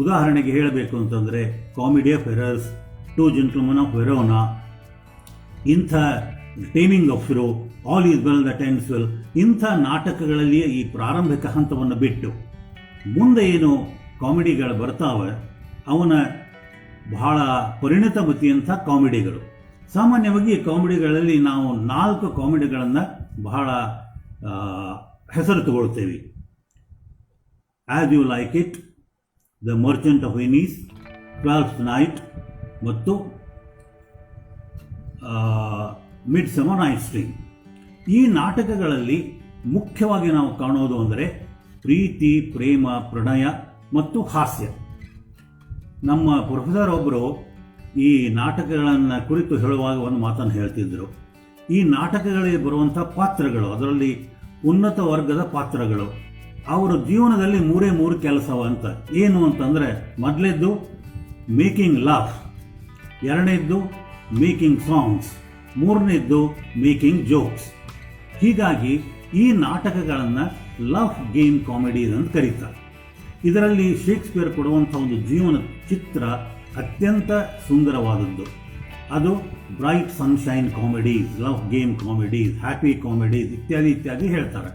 ಉದಾಹರಣೆಗೆ ಹೇಳಬೇಕು ಅಂತಂದರೆ comedy of errors, 2 gentleman of Verona, ಇಂಥ ಟೇಮಿಂಗ್ ಆಫ್ ಫಿರೋ, all is well that ends well ಇಂಥ ನಾಟಕಗಳಲ್ಲಿಯೇ ಈ ಪ್ರಾರಂಭಿಕ ಹಂತವನ್ನು ಬಿಟ್ಟು ಮುಂದೆ ಏನು ಕಾಮಿಡಿಗಳು ಬರ್ತಾವೆ ಅವನ ಬಹಳ ಪರಿಣಿತಮತಿಯಂಥ ಕಾಮಿಡಿಗಳು. ಸಾಮಾನ್ಯವಾಗಿ ಈ ಕಾಮಿಡಿಗಳಲ್ಲಿ ನಾವು 4 ಕಾಮಿಡಿಗಳನ್ನು ಬಹಳ ಹೆಸರು ತಗೊಳ್ತೇವೆ. As you like it, the merchant of Venice, 12th night ಮತ್ತು ಮಿಡ್ಸಮರ್ ನೈಟ್ಸ್ ಡ್ರೀಮ್. ಈ ನಾಟಕಗಳಲ್ಲಿ ಮುಖ್ಯವಾಗಿ ನಾವು ಕಾಣೋದು ಅಂದರೆ ಪ್ರೀತಿ, ಪ್ರೇಮ, ಪ್ರಣಯ ಮತ್ತು ಹಾಸ್ಯ. ನಮ್ಮ ಪ್ರೊಫೆಸರ್ ಒಬ್ಬರು ಈ ನಾಟಕಗಳನ್ನು ಕುರಿತು ಹೇಳುವಾಗ ಒಂದು ಮಾತನ್ನು ಹೇಳ್ತಿದ್ದರು. ಈ ನಾಟಕಗಳಿಗೆ ಬರುವಂಥ ಪಾತ್ರಗಳು, ಅದರಲ್ಲಿ ಉನ್ನತ ವರ್ಗದ ಪಾತ್ರಗಳು, ಅವರ ಜೀವನದಲ್ಲಿ 3 ಕೆಲಸವ ಅಂತ. ಏನು ಅಂತಂದರೆ ಮೊದಲೇದ್ದು ಮೇಕಿಂಗ್ ಲಾಫ್, ಎರಡನೇದ್ದು ಮೇಕಿಂಗ್ ಸಾಂಗ್ಸ್, ಮೂರನೇದ್ದು ಮೇಕಿಂಗ್ ಜೋಕ್ಸ್. ಹೀಗಾಗಿ ಈ ನಾಟಕಗಳನ್ನು ಲವ್ ಗೇಮ್ ಕಾಮಿಡೀಸ್ ಅಂತ ಕರೀತಾರೆ. ಇದರಲ್ಲಿ ಶೇಕ್ಸ್ಪಿಯರ್ ಕೊಡುವಂಥ ಒಂದು ಜೀವನ ಚಿತ್ರ ಅತ್ಯಂತ ಸುಂದರವಾದದ್ದು. ಅದು bright sunshine comedies, love game comedies, happy comedies ಇತ್ಯಾದಿ ಇತ್ಯಾದಿ ಹೇಳ್ತಾರೆ.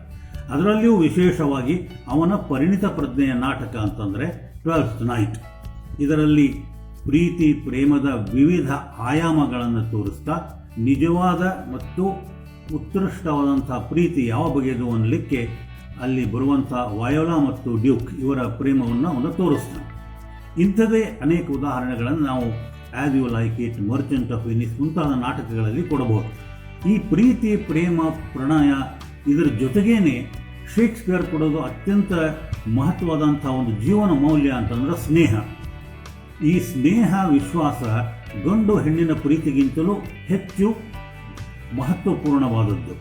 ಅದರಲ್ಲಿಯೂ ವಿಶೇಷವಾಗಿ ಅವನ ಪರಿಣಿತ ಪ್ರಜ್ಞೆಯ ನಾಟಕ ಅಂತಂದರೆ 12th ನೈಟ್. ಇದರಲ್ಲಿ ಪ್ರೀತಿ, ಪ್ರೇಮದ ವಿವಿಧ ಆಯಾಮಗಳನ್ನು ತೋರಿಸ್ತಾ ನಿಜವಾದ ಮತ್ತು ಉತ್ಕೃಷ್ಟವಾದಂಥ ಪ್ರೀತಿ ಯಾವ ಬಗೆಯದು ಅನ್ನಲಿಕ್ಕೆ ಅಲ್ಲಿ ಬರುವಂಥ ವಯೋಲಾ ಮತ್ತು ಡ್ಯೂಕ್ ಇವರ ಪ್ರೇಮವನ್ನು ಅವನು ತೋರಿಸ್ತಾನೆ. ಇಂಥದೇ ಅನೇಕ ಉದಾಹರಣೆಗಳನ್ನು ನಾವು as you like it, merchant of Venice ಮುಂತಾದ ನಾಟಕಗಳಲ್ಲಿ ಕೊಡಬಹುದು. ಈ ಪ್ರೀತಿ, ಪ್ರೇಮ, ಪ್ರಣಯ ಇದರ ಜೊತೆಗೇನೆ ಶೇಕ್ಸ್ಪಿಯರ್ ಕೊಡೋದು ಅತ್ಯಂತ ಮಹತ್ವವಾದಂಥ ಒಂದು ಜೀವನ ಮೌಲ್ಯ ಅಂತಂದ್ರೆ ಸ್ನೇಹ. ಈ ಸ್ನೇಹ, ವಿಶ್ವಾಸ ಗಂಡು ಹೆಣ್ಣಿನ ಪ್ರೀತಿಗಿಂತಲೂ ಹೆಚ್ಚು ಮಹತ್ವಪೂರ್ಣವಾದದ್ದು.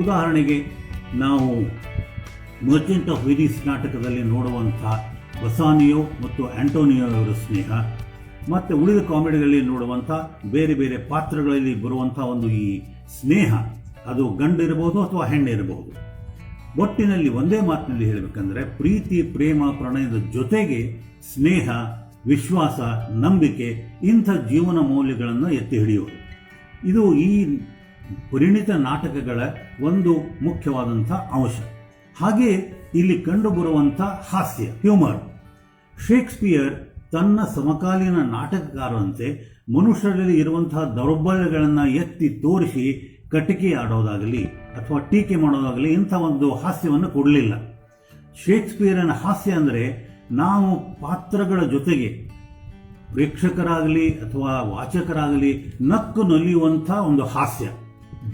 ಉದಾಹರಣೆಗೆ ನಾವು ಮರ್ಚೆಂಟ್ ಆಫ್ ವೆನಿಸ್ ನಾಟಕದಲ್ಲಿ ನೋಡುವಂಥ ಬಸಾನಿಯೋ ಮತ್ತು ಆಂಟೋನಿಯೋ ಅವರ ಸ್ನೇಹ, ಮತ್ತು ಉಳಿದ ಕಾಮಿಡಿಗಳಲ್ಲಿ ನೋಡುವಂಥ ಬೇರೆ ಬೇರೆ ಪಾತ್ರಗಳಲ್ಲಿ ಬರುವಂಥ ಒಂದು ಈ ಸ್ನೇಹ, ಅದು ಗಂಡಿರಬಹುದು ಅಥವಾ ಹೆಣ್ಣಿರಬಹುದು. ಒಟ್ಟಿನಲ್ಲಿ ಒಂದೇ ಮಾತಿನಲ್ಲಿ ಹೇಳಬೇಕಂದ್ರೆ ಪ್ರೀತಿ, ಪ್ರೇಮ, ಪ್ರಣಯದ ಜೊತೆಗೆ ಸ್ನೇಹ, ವಿಶ್ವಾಸ, ನಂಬಿಕೆ ಇಂಥ ಜೀವನ ಮೌಲ್ಯಗಳನ್ನು ಎತ್ತಿ ಹಿಡಿಯುವುದು. ಇದು ಈ ಪರಿಣಿತ ನಾಟಕಗಳ ಒಂದು ಮುಖ್ಯವಾದಂಥ ಅಂಶ. ಹಾಗೆ ಇಲ್ಲಿ ಕಂಡುಬರುವಂಥ ಹಾಸ್ಯ, ಹ್ಯೂಮರ್. ಶೇಕ್ಸ್ಪಿಯರ್ ತನ್ನ ಸಮಕಾಲೀನ ನಾಟಕಕಾರರಂತೆ ಮನುಷ್ಯರಲ್ಲಿ ಇರುವಂತಹ ದೌರ್ಬಲ್ಯಗಳನ್ನು ಎತ್ತಿ ತೋರಿಸಿ ಕಟಿಕೆ ಆಡೋದಾಗಲಿ ಅಥವಾ ಟೀಕೆ ಮಾಡೋದಾಗಲಿ ಇಂಥ ಒಂದು ಹಾಸ್ಯವನ್ನು ಕೊಡಲಿಲ್ಲ. ಶೇಕ್ಸ್ಪಿಯರನ ಹಾಸ್ಯ ಅಂದರೆ ನಾವು ಪಾತ್ರಗಳ ಜೊತೆಗೆ ಪ್ರೇಕ್ಷಕರಾಗಲಿ ಅಥವಾ ವಾಚಕರಾಗಲಿ ನಕ್ಕು ನಲಿಯುವಂಥ ಒಂದು ಹಾಸ್ಯ,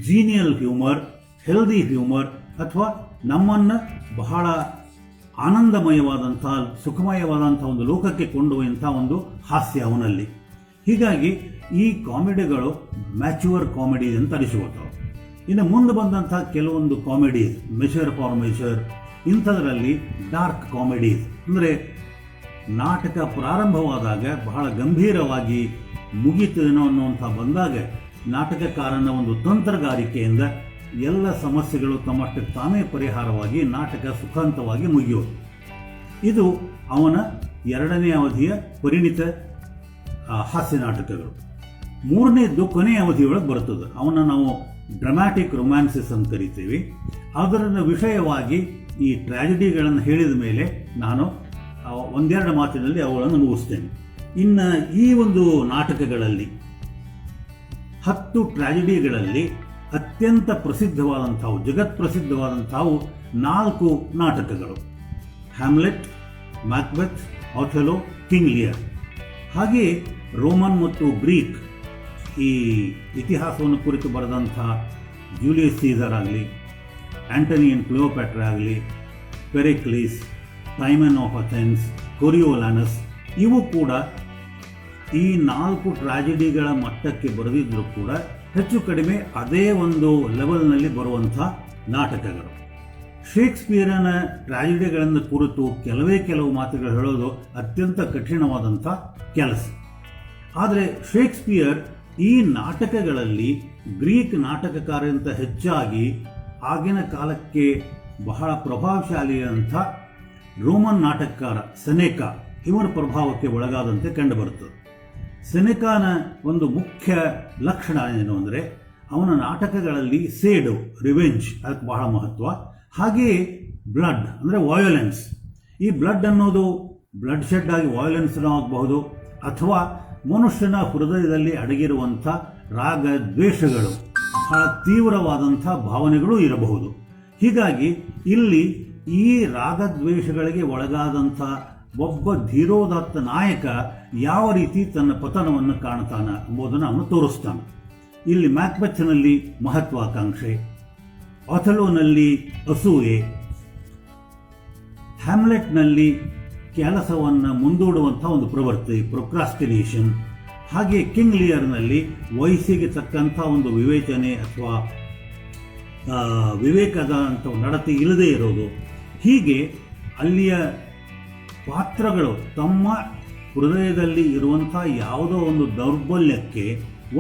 ಜೀನಿಯಲ್ ಹ್ಯೂಮರ್, ಹೆಲ್ದಿ ಹ್ಯೂಮರ್, ಅಥವಾ ನಮ್ಮನ್ನು ಬಹಳ ಆನಂದಮಯವಾದಂಥ, ಸುಖಮಯವಾದಂಥ ಒಂದು ಲೋಕಕ್ಕೆ ಕೊಂಡೊಯ್ಯುವಂಥ ಒಂದು ಹಾಸ್ಯ ಅವನಲ್ಲಿ. ಹೀಗಾಗಿ ಈ ಕಾಮಿಡಿಗಳು ಮ್ಯಾಚ್ಯೂರ್ ಕಾಮಿಡಿ ಅಂತ ಅನಿಸಿಕೊಳ್ತಾವೆ. ಇನ್ನು ಮುಂದೆ ಬಂದಂಥ ಕೆಲವೊಂದು ಕಾಮಿಡೀಸ್, ಮೆಷರ್ ಫಾರ್ ಮೆಷರ್, ಇಂಥದ್ರಲ್ಲಿ ಡಾರ್ಕ್ ಕಾಮಿಡೀಸ್ ಅಂದರೆ ನಾಟಕ ಪ್ರಾರಂಭವಾದಾಗ ಬಹಳ ಗಂಭೀರವಾಗಿ ಮುಗಿತೇನೋ ಅನ್ನುವಂಥ ಬಂದಾಗ ನಾಟಕಕಾರನ ಒಂದು ತಂತ್ರಗಾರಿಕೆಯಿಂದ ಎಲ್ಲ ಸಮಸ್ಯೆಗಳು ತಮ್ಮಷ್ಟಕ್ಕೆ ತಾನೇ ಪರಿಹಾರವಾಗಿ ನಾಟಕ ಸುಖಾಂತವಾಗಿ ಮುಗಿಯೋದು. ಇದು ಅವನ ಎರಡನೇ ಅವಧಿಯ ಪರಿಣಿತ ಹಾಸ್ಯ ನಾಟಕಗಳು. ಮೂರನೇದ್ದು ಕೊನೆಯ ಅವಧಿಯೊಳಗೆ ಬರ್ತದೆ. ಅವನ್ನ ನಾವು ಡ್ರಾಮ್ಯಾಟಿಕ್ ರೊಮ್ಯಾನ್ಸಸ್ ಅಂತ ಕರಿತೀವಿ. ಅದರ ವಿಷಯವಾಗಿ ಈ ಟ್ರ್ಯಾಜಿಡಿಗಳನ್ನು ಹೇಳಿದ ಮೇಲೆ ನಾನು ಒಂದೆರಡು ಮಾತಿನಲ್ಲಿ ಅವುಗಳನ್ನು ಮುಗಿಸ್ತೇನೆ. ಇನ್ನು ಈ ಒಂದು ನಾಟಕಗಳಲ್ಲಿ 10 ಟ್ರ್ಯಾಜಿಡಿಗಳಲ್ಲಿ ಅತ್ಯಂತ ಪ್ರಸಿದ್ಧವಾದಂಥವು, ಜಗತ್ಪ್ರಸಿದ್ಧವಾದಂಥವು 4 ನಾಟಕಗಳು: ಹ್ಯಾಮ್ಲೆಟ್, ಮ್ಯಾಕ್ಬೆತ್, ಅಥೆಲೋ, ಕಿಂಗ್ ಲಿಯರ್. ಹಾಗೆಯೇ ರೋಮನ್ ಮತ್ತು ಗ್ರೀಕ್ ಈ ಇತಿಹಾಸವನ್ನು ಕುರಿತು ಬರೆದಂಥ ಜೂಲಿಯಸ್ ಸೀಸರ್ ಆಗಲಿ, ಆಂಟನಿ ಅಂಡ್ ಕ್ಲಿಯೋಪ್ಯಾಟ್ರಾ ಆಗಲಿ, ಪೆರಿಕ್ಲೀಸ್, ಟೈಮನ್ ಆಫ್ ಅಥೆನ್ಸ್, ಕೊರಿಯೋಲಾನಸ್, ಇವು ಕೂಡ ಈ 4 ಟ್ರಾಜಿಡಿಗಳ ಮಟ್ಟಕ್ಕೆ ಬರೆದಿದ್ದರೂ ಕೂಡ ಹೆಚ್ಚು ಕಡಿಮೆ ಅದೇ ಒಂದು ಲೆವೆಲ್ನಲ್ಲಿ ಬರುವಂಥ ನಾಟಕಗಳು. ಶೇಕ್ಸ್ಪಿಯರನ ಟ್ರಾಜಿಡಿಗಳನ್ನು ಕುರಿತು ಕೆಲವು ಮಾತುಗಳು ಹೇಳೋದು ಅತ್ಯಂತ ಕಠಿಣವಾದಂಥ ಕೆಲಸ. ಆದರೆ ಶೇಕ್ಸ್ಪಿಯರ್ ಈ ನಾಟಕಗಳಲ್ಲಿ ಗ್ರೀಕ್ ನಾಟಕಕಾರರಿಂದ ಹೆಚ್ಚಾಗಿ ಆಗಿನ ಕಾಲಕ್ಕೆ ಬಹಳ ಪ್ರಭಾವಶಾಲಿಯಾದಂಥ ರೋಮನ್ ನಾಟಕಕಾರ ಸೆನೆಕಾ ಇವನ ಪ್ರಭಾವಕ್ಕೆ ಒಳಗಾದಂತೆ ಕಂಡುಬರುತ್ತದೆ. ಸೆನೆಕಾನ ಒಂದು ಮುಖ್ಯ ಲಕ್ಷಣ ಏನು ಅಂದರೆ ಅವನ ನಾಟಕಗಳಲ್ಲಿ ಸೇಡು, ರಿವೆಂಜ್ ಅದಕ್ಕೆ ಬಹಳ ಮಹತ್ವ. ಹಾಗೆಯೇ ಬ್ಲಡ್ ಅಂದರೆ ವಯೋಲೆನ್ಸ್. ಈ ಬ್ಲಡ್ ಅನ್ನೋದು ಬ್ಲಡ್ ಶೆಡ್ ಆಗಿ ವಯೋಲೆನ್ಸ್ ಆಗಬಹುದು, ಅಥವಾ ಮನುಷ್ಯನ ಹೃದಯದಲ್ಲಿ ಅಡಗಿರುವಂಥ ರಾಗ ದ್ವೇಷಗಳು, ಬಹಳ ತೀವ್ರವಾದಂಥ ಭಾವನೆಗಳು ಇರಬಹುದು. ಹೀಗಾಗಿ ಇಲ್ಲಿ ಈ ರಾಗದ್ವೇಷಗಳಿಗೆ ಒಳಗಾದಂಥ ಒಬ್ಬ ಧೀರೋದಾತ್ತ ನಾಯಕ ಯಾವ ರೀತಿ ತನ್ನ ಪತನವನ್ನು ಕಾಣ್ತಾನೆ ಎಂಬುದನ್ನು ಅವನು ತೋರಿಸ್ತಾನೆ. ಇಲ್ಲಿ ಮ್ಯಾಕ್ಬೆತ್ನಲ್ಲಿ ಮಹತ್ವಾಕಾಂಕ್ಷೆ, ಅಥೆಲೋನಲ್ಲಿ ಅಸೂಯೆ, ಹ್ಯಾಮ್ಲೆಟ್ನಲ್ಲಿ ಕೆಲಸವನ್ನು ಮುಂದೂಡುವಂಥ ಒಂದು ಪ್ರವೃತ್ತಿ, ಪ್ರೊಕ್ರಾಸ್ಟಿನೇಷನ್. ಹಾಗೆ ಕಿಂಗ್ ಲಿಯರ್ನಲ್ಲಿ ವಯಸ್ಸಿಗೆ ತಕ್ಕಂಥ ಒಂದು ವಿವೇಚನೆ ಅಥವಾ ವಿವೇಕದ ಅಂತ ನಡತೆ ಇಲ್ಲದೇ ಇರೋದು. ಹೀಗೆ ಅಲ್ಲಿಯ ಪಾತ್ರಗಳು ತಮ್ಮ ಹೃದಯದಲ್ಲಿ ಇರುವಂಥ ಯಾವುದೋ ಒಂದು ದೌರ್ಬಲ್ಯಕ್ಕೆ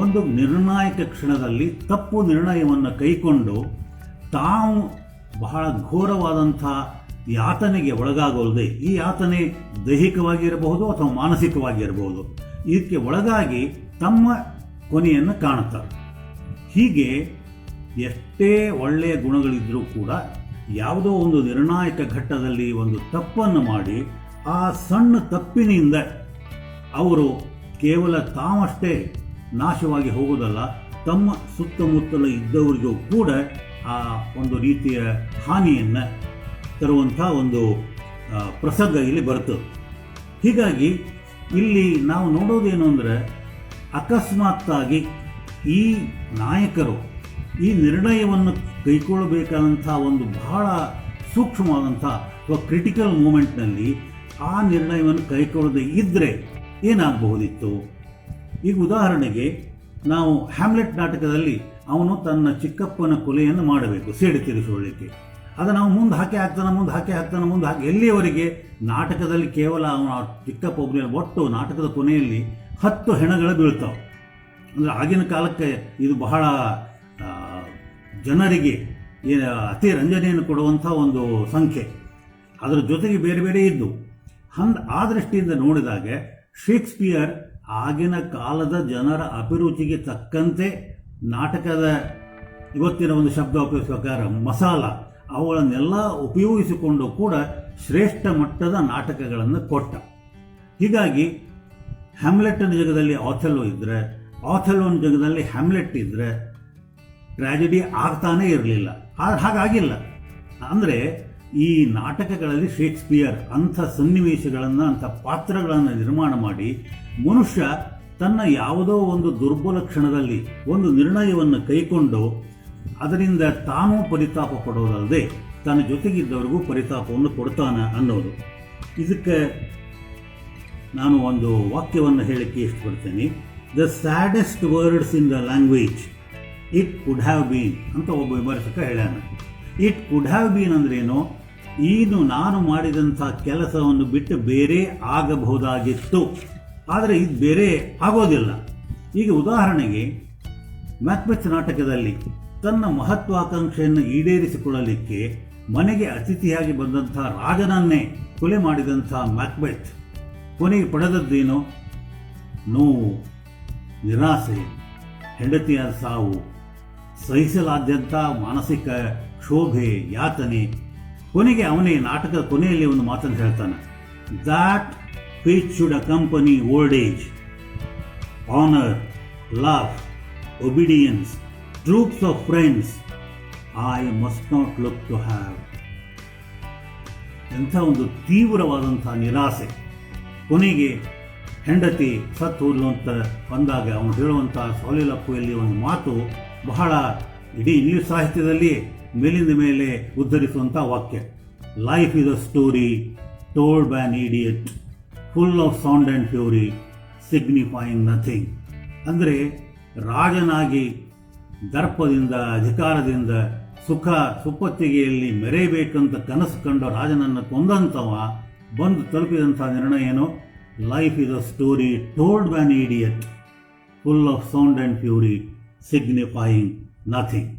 ಒಂದು ನಿರ್ಣಾಯಕ ಕ್ಷಣದಲ್ಲಿ ತಪ್ಪು ನಿರ್ಣಯವನ್ನು ಕೈಕೊಂಡು ತಾವು ಬಹಳ ಘೋರವಾದಂಥ ಯಾತನೆಗೆ ಒಳಗಾಗೋಲ್ದೆ, ಈ ಯಾತನೆ ದೈಹಿಕವಾಗಿರಬಹುದು ಅಥವಾ ಮಾನಸಿಕವಾಗಿರಬಹುದು, ಇದಕ್ಕೆ ಒಳಗಾಗಿ ತಮ್ಮ ಕೊನೆಯನ್ನು ಕಾಣುತ್ತಾರೆ. ಹೀಗೆ ಎಷ್ಟೇ ಒಳ್ಳೆಯ ಗುಣಗಳಿದ್ದರೂ ಕೂಡ ಯಾವುದೋ ಒಂದು ನಿರ್ಣಾಯಕ ಘಟ್ಟದಲ್ಲಿ ಒಂದು ತಪ್ಪನ್ನು ಮಾಡಿ ಆ ಸಣ್ಣ ತಪ್ಪಿನಿಂದ ಅವರು ಕೇವಲ ತಾವಷ್ಟೇ ನಾಶವಾಗಿ ಹೋಗೋದಲ್ಲ, ತಮ್ಮ ಸುತ್ತಮುತ್ತಲ ಇದ್ದವರಿಗೂ ಕೂಡ ಆ ಒಂದು ರೀತಿಯ ಹಾನಿಯನ್ನು ತರುವಂಥ ಒಂದು ಪ್ರಸಂಗ ಇಲ್ಲಿ ಬರ್ತದೆ. ಹೀಗಾಗಿ ಇಲ್ಲಿ ನಾವು ನೋಡೋದೇನು ಅಂದರೆ ಅಕಸ್ಮಾತ್ತಾಗಿ ಈ ನಾಯಕರು ಈ ನಿರ್ಣಯವನ್ನು ಕೈಗೊಳ್ಳಬೇಕಾದಂಥ ಒಂದು ಬಹಳ ಸೂಕ್ಷ್ಮವಾದಂಥ ಅಥವಾ ಕ್ರಿಟಿಕಲ್ ಮೂಮೆಂಟ್ನಲ್ಲಿ ಆ ನಿರ್ಣಯವನ್ನು ಕೈಗೊಳ್ಳದೆ ಇದ್ದರೆ ಏನಾಗಬಹುದಿತ್ತು? ಈಗ ಉದಾಹರಣೆಗೆ ನಾವು ಹ್ಯಾಮ್ಲೆಟ್ ನಾಟಕದಲ್ಲಿ ಅವನು ತನ್ನ ಚಿಕ್ಕಪ್ಪನ ಕೊಲೆಯನ್ನು ಮಾಡಬೇಕು ಸೇಡು ತೀರಿಸಿಕೊಳ್ಳಲಿಕ್ಕೆ. ಅದನ್ನು ನಾವು ಮುಂದೆ ಹಾಕಿ ಹಾಕ್ತಾನೆ ಎಲ್ಲಿಯವರೆಗೆ ನಾಟಕದಲ್ಲಿ ಕೇವಲ ಅವನ ಚಿಕ್ಕಪ್ಪ ಒಬ್ಬನೇ, ಒಟ್ಟು ನಾಟಕದ ಕೊನೆಯಲ್ಲಿ 10 ಹೆಣಗಳು ಬೀಳ್ತಾವೆ. ಅಂದರೆ ಆಗಿನ ಕಾಲಕ್ಕೆ ಇದು ಬಹಳ ಜನರಿಗೆ ಅತಿ ರಂಜನೆಯನ್ನು ಕೊಡುವಂಥ ಒಂದು ಸಂಖ್ಯೆ. ಅದರ ಜೊತೆಗೆ ಬೇರೆ ಬೇರೆ ಇದ್ದು ಆ ದೃಷ್ಟಿಯಿಂದ ನೋಡಿದಾಗ ಶೇಕ್ಸ್ಪಿಯರ್ ಆಗಿನ ಕಾಲದ ಜನರ ಅಭಿರುಚಿಗೆ ತಕ್ಕಂತೆ ನಾಟಕದ ಇವತ್ತಿನ ಒಂದು ಶಬ್ದ ಉಪಯೋಗಿಸುವ ಮಸಾಲ ಅವುಗಳನ್ನೆಲ್ಲ ಉಪಯೋಗಿಸಿಕೊಂಡು ಕೂಡ ಶ್ರೇಷ್ಠ ಮಟ್ಟದ ನಾಟಕಗಳನ್ನು ಕೊಟ್ಟ. ಹೀಗಾಗಿ ಹ್ಯಾಮ್ಲೆಟ್ನ ಜಗದಲ್ಲಿ ಆಥೆಲ್ಲೋ ಇದ್ದರೆ, ಆಥೆಲ್ಲೋನ ಜಗದಲ್ಲಿ ಹ್ಯಾಮ್ಲೆಟ್ ಇದ್ದರೆ ಟ್ರ್ಯಾಜಿಡಿ ಆಗ್ತಾನೇ ಇರಲಿಲ್ಲ. ಹಾಗಾಗಿಲ್ಲ. ಅಂದರೆ ಈ ನಾಟಕಗಳಲ್ಲಿ ಶೇಕ್ಸ್ಪಿಯರ್ ಅಂಥ ಸನ್ನಿವೇಶಗಳನ್ನು, ಅಂಥ ಪಾತ್ರಗಳನ್ನು ನಿರ್ಮಾಣ ಮಾಡಿ ಮನುಷ್ಯ ತನ್ನ ಯಾವುದೋ ಒಂದು ದುರ್ಬಲ ಕ್ಷಣದಲ್ಲಿ ಒಂದು ನಿರ್ಣಯವನ್ನು ಕೈಕೊಂಡು ಅದರಿಂದ ತಾನೂ ಪರಿತಾಪ ಪಡೋದಲ್ಲದೆ ತನ್ನ ಜೊತೆಗಿದ್ದವರಿಗೂ ಪರಿತಾಪವನ್ನು ಕೊಡ್ತಾನೆ ಅನ್ನೋದು. ಇದಕ್ಕೆ ನಾನು ಒಂದು ವಾಕ್ಯವನ್ನು ಹೇಳಕ್ಕೆ ಇಷ್ಟಪಡ್ತೇನೆ. The saddest words in the language it could have been ಅಂತ ಒಬ್ಬ ವಿಮರ್ಶಕ ಹೇಳ್ಯಾನ. ಇಟ್ ಕುಡ್ ಹ್ಯಾವ್ ಬೀನ್ ಅಂದ್ರೇನು? ಏನು ನಾನು ಮಾಡಿದಂಥ ಕೆಲಸವನ್ನು ಬಿಟ್ಟು ಬೇರೆ ಆಗಬಹುದಾಗಿತ್ತು, ಆದರೆ ಇದು ಬೇರೆ ಆಗೋದಿಲ್ಲ. ಈಗ ಉದಾಹರಣೆಗೆ ಮ್ಯಾಕ್ಬೆತ್ ನಾಟಕದಲ್ಲಿ ತನ್ನ ಮಹತ್ವಾಕಾಂಕ್ಷೆಯನ್ನು ಈಡೇರಿಸಿಕೊಳ್ಳಲಿಕ್ಕೆ ಮನೆಗೆ ಅತಿಥಿಯಾಗಿ ಬಂದಂಥ ರಾಜನನ್ನೇ ಕೊಲೆ ಮಾಡಿದಂಥ ಮ್ಯಾಕ್ಬೆತ್ ಕೊನೆಗೆ ಪಡೆದದ್ದೇನು? ನೋವು, ನಿರಾಸೆ, ಹೆಂಡತಿಯಾದ ಸಾವು, ಸಹಿಸಲಾದ್ಯಂತ ಮಾನಸಿಕ ಕ್ಷೋಭೆ, ಯಾತನೆ. ಕೊನೆಗೆ ಅವನೇ ನಾಟಕದ ಕೊನೆಯಲ್ಲಿ ಒಂದು ಮಾತನ್ನು ಹೇಳ್ತಾನೆ. That which should accompany old age, honor, love, obedience, troops of friends, I must not look to have. ಎಂಥ ಒಂದು ತೀವ್ರವಾದಂಥ ನಿರಾಸೆ. ಕೊನೆಗೆ ಹೆಂಡತಿ ಸತ್ತು ಹೋದ್ಲು ಅಂತ ಬಂದಾಗ ಅವನು ಹೇಳುವಂಥ ಸೊಲಿಲಪ್ಪುಯಲ್ಲಿ ಒಂದು ಮಾತು ಬಹಳ ಇಡೀ ಇಂಗ್ಲಿಷ್ ಸಾಹಿತ್ಯದಲ್ಲಿ ಮೇಲಿಂದ ಮೇಲೆ ಉದ್ಧರಿಸುವಂಥ ವಾಕ್ಯ. Life is a story told by an idiot full of sound and fury signifying nothing. ಅಂದರೆ ರಾಜನಾಗಿ ದರ್ಪದಿಂದ ಅಧಿಕಾರದಿಂದ ಸುಖ ಸುಪ್ಪತ್ತಿಗೆಯಲ್ಲಿ ಮೆರೆಯಬೇಕಂತ ಕನಸು ಕಂಡ ರಾಜನನ್ನು ಕೊಂದಂಥವ ಬಂದು ತಲುಪಿದಂಥ ನಿರ್ಣಯ ಏನು? Life is a story told by an idiot full of sound and fury signifying nothing.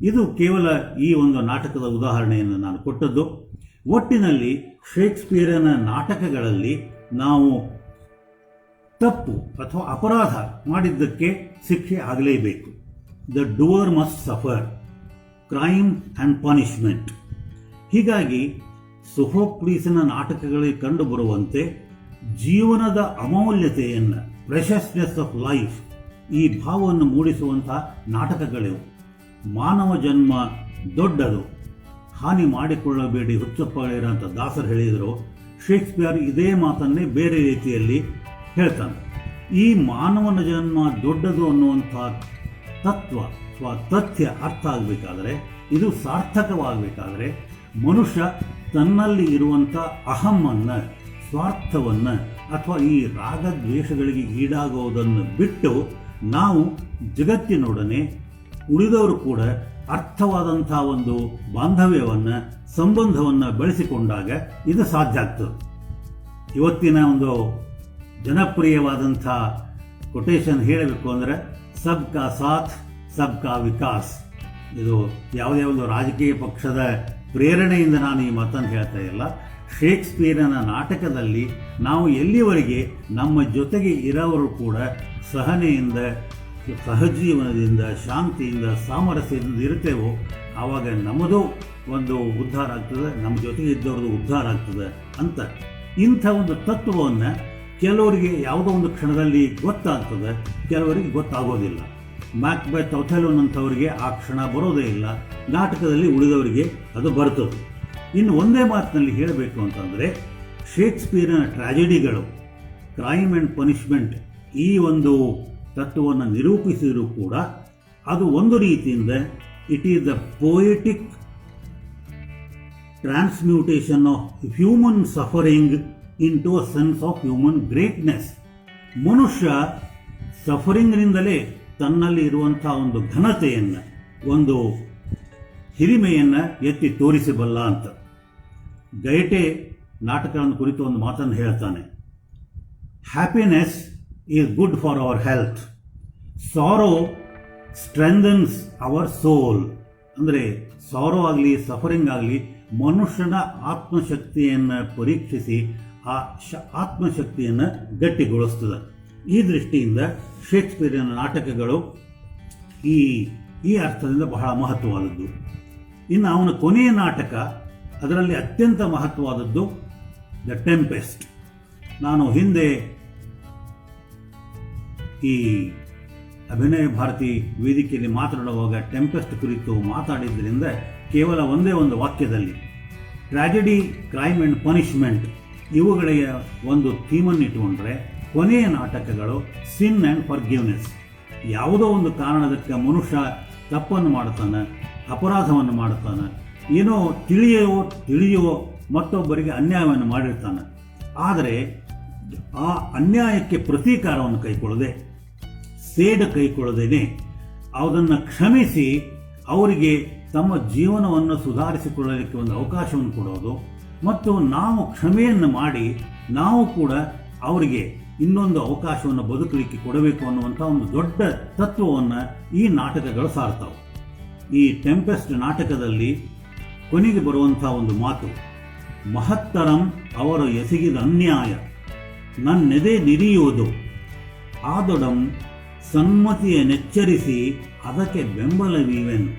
ಇದು ಕೇವಲ ಈ ಒಂದು ನಾಟಕದ ಉದಾಹರಣೆಯನ್ನು ನಾನು ಕೊಟ್ಟದ್ದು. ಒಟ್ಟಿನಲ್ಲಿ ಶೇಕ್ಸ್ಪಿಯರನ ನಾಟಕಗಳಲ್ಲಿ ನಾವು ತಪ್ಪು ಅಥವಾ ಅಪರಾಧ ಮಾಡಿದ್ದಕ್ಕೆ ಶಿಕ್ಷೆ ಆಗಲೇಬೇಕು. The doer must suffer, crime and punishment. ಹೀಗಾಗಿ ಸೊಫೋಕ್ಲೀಸನ ನಾಟಕಗಳಿಗೆ ಕಂಡುಬರುವಂತೆ ಜೀವನದ ಅಮೂಲ್ಯತೆಯನ್ನು, ಪ್ರೆಷಸ್ನೆಸ್ ಆಫ್ ಲೈಫ್, ಈ ಭಾವವನ್ನು ಮೂಡಿಸುವಂಥ ನಾಟಕಗಳಿವು. ಮಾನವ ಜನ್ಮ ದೊಡ್ಡದು, ಹಾನಿ ಮಾಡಿಕೊಳ್ಳಬೇಡಿ ಹುಚ್ಚಪ್ಪಗಳಿರೋ ಅಂತ ದಾಸರು ಹೇಳಿದರು. ಶೇಕ್ಸ್ಪಿಯರ್ ಇದೇ ಮಾತನ್ನೇ ಬೇರೆ ರೀತಿಯಲ್ಲಿ ಹೇಳ್ತಾನೆ. ಈ ಮಾನವನ ಜನ್ಮ ದೊಡ್ಡದು ಅನ್ನುವಂಥ ತತ್ವ ಅಥವಾ ತಥ್ಯ ಅರ್ಥ ಆಗಬೇಕಾದ್ರೆ, ಇದು ಸಾರ್ಥಕವಾಗಬೇಕಾದ್ರೆ ಮನುಷ್ಯ ತನ್ನಲ್ಲಿ ಇರುವಂಥ ಅಹಮ್ಮನ್ನು, ಸ್ವಾರ್ಥವನ್ನು ಅಥವಾ ಈ ರಾಗದ್ವೇಷಗಳಿಗೆ ಈಡಾಗುವುದನ್ನು ಬಿಟ್ಟು ನಾವು ಜಗತ್ತಿನೊಡನೆ ಉಳಿದವರು ಕೂಡ ಅರ್ಥವಾದಂಥ ಒಂದು ಬಾಂಧವ್ಯವನ್ನು, ಸಂಬಂಧವನ್ನು ಬೆಳೆಸಿಕೊಂಡಾಗ ಇದು ಸಾಧ್ಯ ಆಗ್ತದೆ. ಇವತ್ತಿನ ಒಂದು ಜನಪ್ರಿಯವಾದಂಥ ಕೊಟೇಶನ್ ಹೇಳಬೇಕು ಅಂದರೆ ಸಬ್ ಕಾ ಸಾಥ್ ಸಬ್ ಕಾ ವಿಕಾಸ್. ಇದು ಯಾವುದೇ ಒಂದು ರಾಜಕೀಯ ಪಕ್ಷದ ಪ್ರೇರಣೆಯಿಂದ ನಾನು ಈ ಮಾತನ್ನು ಹೇಳ್ತಾ ಇಲ್ಲ. ಶೇಕ್ಸ್ಪಿಯರನ ನಾಟಕದಲ್ಲಿ ನಾವು ಎಲ್ಲಿವರೆಗೆ ನಮ್ಮ ಜೊತೆಗೆ ಇರೋವರು ಕೂಡ ಸಹನೆಯಿಂದ, ಸಹಜೀವನದಿಂದ, ಶಾಂತಿಯಿಂದ, ಸಾಮರಸ್ಯದಿಂದ ಇರ್ತೇವೋ ಆವಾಗ ನಮ್ಮದು ಒಂದು ಉದ್ಧಾರ ಆಗ್ತದೆ, ನಮ್ಮ ಜೊತೆಗೆ ಇದ್ದವ್ರದ್ದು ಉದ್ಧಾರ ಆಗ್ತದೆ ಅಂತ. ಇಂಥ ಒಂದು ತತ್ವವನ್ನು ಕೆಲವರಿಗೆ ಯಾವುದೋ ಒಂದು ಕ್ಷಣದಲ್ಲಿ ಗೊತ್ತಾಗ್ತದೆ, ಕೆಲವರಿಗೆ ಗೊತ್ತಾಗೋದಿಲ್ಲ. ಮ್ಯಾಕ್ಬೆತ್, ಒಥೆಲೋನಂಥವರಿಗೆ ಆ ಕ್ಷಣ ಬರೋದೇ ಇಲ್ಲ. ನಾಟಕದಲ್ಲಿ ಉಳಿದವರಿಗೆ ಅದು ಬರ್ತದೆ. ಇನ್ನು ಒಂದೇ ಮಾತಿನಲ್ಲಿ ಹೇಳಬೇಕು ಅಂತಂದರೆ ಶೇಕ್ಸ್ಪಿಯರ್ನ ಟ್ರ್ಯಾಜಿಡಿಗಳು, ಕ್ರೈಮ್ ಆ್ಯಂಡ್ ಪನಿಷ್ಮೆಂಟ್, ಈ ಒಂದು ತತ್ವವನ್ನು ನಿರೂಪಿಸಿದರೂ ಕೂಡ ಅದು ಒಂದು ರೀತಿಯಿಂದ it is the poetic transmutation of human suffering into a sense of human greatness. ಮನುಷ್ಯ ಸಫರಿಂಗ್ನಿಂದಲೇ ತನ್ನಲ್ಲಿ ಇರುವಂಥ ಒಂದು ಘನತೆಯನ್ನು, ಒಂದು ಹಿರಿಮೆಯನ್ನು ಎತ್ತಿ ತೋರಿಸಬಲ್ಲ ಅಂತ. ಗಯಟೆ ನಾಟಕಗಳನ್ನು ಕುರಿತು ಒಂದು ಮಾತನ್ನು ಹೇಳ್ತಾನೆ, happiness is good for our health, sorrow strengthens our soul. ಅಂದರೆ ಸಾರೋ ಆಗಲಿ ಸಫರಿಂಗ್ ಆಗಲಿ ಮನುಷ್ಯನ ಆತ್ಮಶಕ್ತಿಯನ್ನು ಪರೀಕ್ಷಿಸಿ ಆ ಆತ್ಮಶಕ್ತಿಯನ್ನು ಗಟ್ಟಿಗೊಳಿಸ್ತದೆ. ಈ ದೃಷ್ಟಿಯಿಂದ ಶೇಕ್ಸ್ಪಿಯರಿನ ನಾಟಕಗಳು ಈ ಅರ್ಥದಿಂದ ಬಹಳ ಮಹತ್ವವಾದದ್ದು. ಇನ್ನು ಅವನ ಕೊನೆಯ ನಾಟಕ, ಅದರಲ್ಲಿ ಅತ್ಯಂತ ಮಹತ್ವವಾದದ್ದು ದ ಟೆಂಪೆಸ್ಟ್. ನಾನು ಹಿಂದೆ ಈ ಅಭಿನಯ ಭಾರತಿ ವೇದಿಕೆಯಲ್ಲಿ ಮಾತನಾಡುವಾಗ ಟೆಂಪೆಸ್ಟ್ ಕುರಿತು ಮಾತಾಡಿದ್ದರಿಂದ ಕೇವಲ ಒಂದೇ ಒಂದು ವಾಕ್ಯದಲ್ಲಿ ಟ್ರಾಜಿಡಿ, ಕ್ರೈಮ್ ಆ್ಯಂಡ್ ಪನಿಷ್ಮೆಂಟ್ ಇವುಗಳ ಒಂದು ಥೀಮನ್ನು ಇಟ್ಟುಕೊಂಡ್ರೆ ಕೊನೆಯ ನಾಟಕಗಳು ಸಿನ್ ಆ್ಯಂಡ್ ಫರ್ಗಿವ್ನೆಸ್. ಯಾವುದೋ ಒಂದು ಕಾರಣದಕ್ಕೆ ಮನುಷ್ಯ ತಪ್ಪನ್ನು ಮಾಡ್ತಾನೆ, ಅಪರಾಧವನ್ನು ಮಾಡ್ತಾನೆ, ಏನೋ ತಿಳಿಯೋ ಮತ್ತೊಬ್ಬರಿಗೆ ಅನ್ಯಾಯವನ್ನು ಮಾಡಿರ್ತಾನೆ. ಆದರೆ ಆ ಅನ್ಯಾಯಕ್ಕೆ ಪ್ರತೀಕಾರವನ್ನು ಕೈಗೊಳ್ಳದೆ, ಸೇಡು ಕೈಗೊಳ್ಳದೇನೆ ಅದನ್ನು ಕ್ಷಮಿಸಿ ಅವರಿಗೆ ತಮ್ಮ ಜೀವನವನ್ನು ಸುಧಾರಿಸಿಕೊಳ್ಳಲಿಕ್ಕೆ ಒಂದು ಅವಕಾಶವನ್ನು ಕೊಡೋದು, ಮತ್ತು ನಾವು ಕ್ಷಮೆಯನ್ನು ಮಾಡಿ ನಾವು ಕೂಡ ಅವರಿಗೆ ಇನ್ನೊಂದು ಅವಕಾಶವನ್ನು ಬದುಕಲಿಕ್ಕೆ ಕೊಡಬೇಕು ಅನ್ನುವಂಥ ಒಂದು ದೊಡ್ಡ ತತ್ವವನ್ನು ಈ ನಾಟಕಗಳು ಸಾರ್ತವೆ. ಈ ಟೆಂಪೆಸ್ಟ್ ನಾಟಕದಲ್ಲಿ ಕೊನೆಗೆ ಬರುವಂಥ ಒಂದು ಮಾತು, ಮಹತ್ತರಂ ಅವರು ಎಸಗಿದ ಅನ್ಯಾಯ ನನ್ನೆದೆ ನಿರಿಯುವುದು, ಆದೊಡಂ ಸನ್ಮತಿಯ ನೆಚ್ಚರಿಸಿ ಅದಕ್ಕೆ ಬೆಂಬಲವೀವೆನು.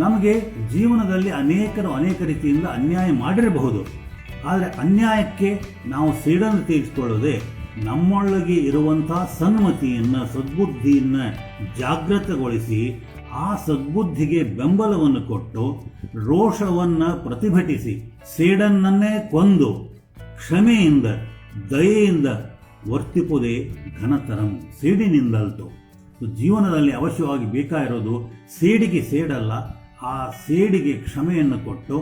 ನಮಗೆ ಜೀವನದಲ್ಲಿ ಅನೇಕರು ಅನೇಕ ರೀತಿಯಿಂದ ಅನ್ಯಾಯ ಮಾಡಿರಬಹುದು, ಆದರೆ ಅನ್ಯಾಯಕ್ಕೆ ನಾವು ಸೇಡನ್ನು ತೀರಿಸಿಕೊಳ್ಳದೆ ನಮ್ಮೊಳಗೆ ಇರುವಂಥ ಸನ್ಮತಿಯನ್ನು, ಸದ್ಬುದ್ಧಿಯನ್ನು ಜಾಗೃತಗೊಳಿಸಿ ಆ ಸದ್ಬುದ್ಧಿಗೆ ಬೆಂಬಲವನ್ನು ಕೊಟ್ಟು ರೋಷವನ್ನು ಪ್ರತಿಭಟಿಸಿ ಸೇಡನ್ನನ್ನೇ ಕೊಂದು ಕ್ಷಮೆಯಿಂದ ದಯೆಯಿಂದ ವರ್ತಿಪುದೇ ಘನತರಂ. ಸೇಡಿನಿಂದಲ್ತು. ಜೀವನದಲ್ಲಿ ಅವಶ್ಯವಾಗಿ ಬೇಕಾಗಿರೋದು ಸೇಡಿಗೆ ಸೇಡಲ್ಲ, ಆ ಸೇಡಿಗೆ ಕ್ಷಮೆಯನ್ನು ಕೊಟ್ಟು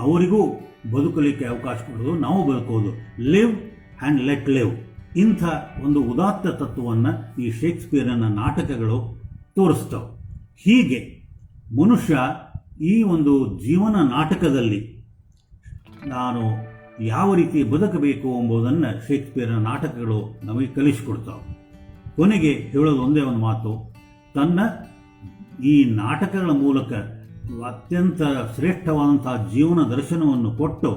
ಅವರಿಗೂ ಬದುಕಲಿಕ್ಕೆ ಅವಕಾಶ ಕೊಡೋದು, ನಾವು ಬದುಕೋದು. Live and let live. ಇಂಥ ಒಂದು ಉದಾತ್ತ ತತ್ವವನ್ನು ಈ ಶೇಕ್ಸ್ಪಿಯರನ ನಾಟಕಗಳು ತೋರಿಸ್ತವೆ. ಹೀಗೆ ಮನುಷ್ಯ ಈ ಒಂದು ಜೀವನ ನಾಟಕದಲ್ಲಿ ನಾನು ಯಾವ ರೀತಿ ಬದುಕಬೇಕು ಎಂಬುದನ್ನು ಶೇಕ್ಸ್ಪಿಯರನ ನಾಟಕಗಳು ನಮಗೆ ಕಲಿಸಿಕೊಡ್ತಾವೆ. ಕೊನೆಗೆ ಹೇಳೋದು ಒಂದೇ ಒಂದು ಮಾತು, ತನ್ನ ಈ ನಾಟಕಗಳ ಮೂಲಕ ಅತ್ಯಂತ ಶ್ರೇಷ್ಠವಾದಂಥ ಜೀವನ ದರ್ಶನವನ್ನು ಕೊಟ್ಟು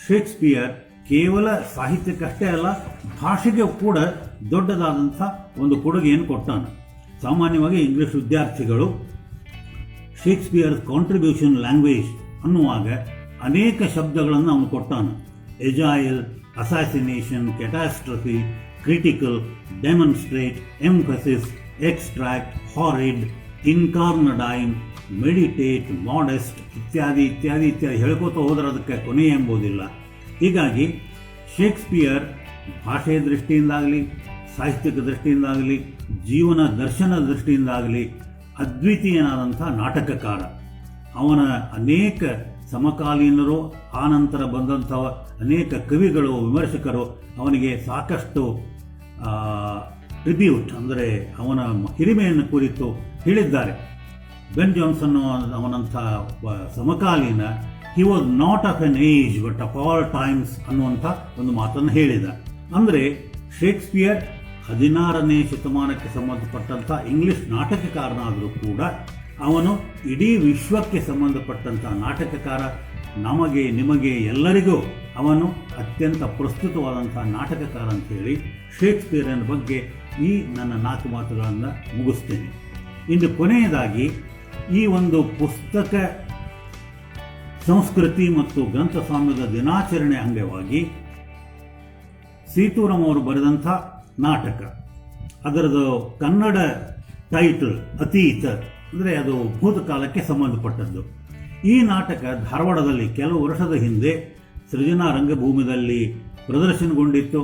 ಶೇಕ್ಸ್ಪಿಯರ್ ಕೇವಲ ಸಾಹಿತ್ಯಕ್ಕಷ್ಟೇ ಅಲ್ಲ, ಭಾಷೆಗೆ ಕೂಡ ದೊಡ್ಡದಾದಂಥ ಒಂದು ಕೊಡುಗೆಯನ್ನು ಕೊಟ್ಟಾನು. ಸಾಮಾನ್ಯವಾಗಿ ಇಂಗ್ಲಿಷ್ ವಿದ್ಯಾರ್ಥಿಗಳು ಶೇಕ್ಸ್ಪಿಯರ್ ಕಾಂಟ್ರಿಬ್ಯೂಷನ್ ಲ್ಯಾಂಗ್ವೇಜ್ ಅನ್ನುವಾಗ ಅನೇಕ ಶಬ್ದಗಳನ್ನು ಅವನು ಕೊಟ್ಟಾನು. Exile, assassination, catastrophe, critical, demonstrate, emphasis, extract, horrid, incarnadine, meditate, modest ಇತ್ಯಾದಿ ಇತ್ಯಾದಿ ಇತ್ಯಾದಿ ಹೇಳ್ಕೋತ ಹೋದರೆ ಅದಕ್ಕೆ ಕೊನೆ ಎಂಬುದಿಲ್ಲ. ಹೀಗಾಗಿ ಶೇಕ್ಸ್ಪಿಯರ್ ಭಾಷೆಯ ದೃಷ್ಟಿಯಿಂದಾಗಲಿ, ಸಾಹಿತ್ಯಿಕ ದೃಷ್ಟಿಯಿಂದಾಗಲಿ, ಜೀವನ ದರ್ಶನದ ದೃಷ್ಟಿಯಿಂದಾಗಲಿ ಅದ್ವಿತೀಯನಾದಂಥ ನಾಟಕಕಾರ. ಅವನ ಅನೇಕ ಸಮಕಾಲೀನರು, ಆನಂತರ ಬಂದಂಥ ಅನೇಕ ಕವಿಗಳು, ವಿಮರ್ಶಕರು ಅವನಿಗೆ ಸಾಕಷ್ಟು ಟ್ರಿಬ್ಯೂಟ್ ಅಂದರೆ ಅವನ ಹಿರಿಮೆಯನ್ನು ಕುರಿತು ಹೇಳಿದ್ದಾರೆ. ಬೆನ್ ಜಾನ್ಸನ್ ಅವನಂಥ ಸಮಕಾಲೀನ he was not of N age but of all times ಅನ್ನುವಂಥ ಒಂದು ಮಾತನ್ನು ಹೇಳಿದ. ಅಂದರೆ ಶೇಕ್ಸ್ಪಿಯರ್ 16ನೇ ಶತಮಾನಕ್ಕೆ ಸಂಬಂಧಪಟ್ಟಂಥ ಇಂಗ್ಲಿಷ್ ನಾಟಕಕಾರನಾದರೂ ಕೂಡ ಅವನು ಇಡೀ ವಿಶ್ವಕ್ಕೆ ಸಂಬಂಧಪಟ್ಟಂಥ ನಾಟಕಕಾರ. ನಮಗೆ, ನಿಮಗೆ, ಎಲ್ಲರಿಗೂ ಅವನು ಅತ್ಯಂತ ಪ್ರಸ್ತುತವಾದಂಥ ನಾಟಕಕಾರ ಅಂಥೇಳಿ ಶೇಕ್ಸ್ಪಿಯರನ ಬಗ್ಗೆ ಈ ನನ್ನ 4 ಮಾತುಗಳನ್ನು ಮುಗಿಸ್ತೇನೆ. ಇನ್ನು ಕೊನೆಯದಾಗಿ ಈ ಒಂದು ಪುಸ್ತಕ ಸಂಸ್ಕೃತಿ ಮತ್ತು ಗ್ರಂಥಸ್ವಾಮ್ಯದ ದಿನಾಚರಣೆ ಅಂಗವಾಗಿ ಸೀತೂರಾಮ್ ಅವರು ಬರೆದಂಥ ನಾಟಕ, ಅದರದು ಕನ್ನಡ ಟೈಟಲ್ ಅತೀತ, ಅಂದರೆ ಅದು ಭೂತಕಾಲಕ್ಕೆ ಸಂಬಂಧಪಟ್ಟದ್ದು. ಈ ನಾಟಕ ಧಾರವಾಡದಲ್ಲಿ ಕೆಲವು ವರ್ಷದ ಹಿಂದೆ ಸೃಜನಾ ರಂಗಭೂಮಿಯಲ್ಲಿ ಪ್ರದರ್ಶನಗೊಂಡಿತ್ತು.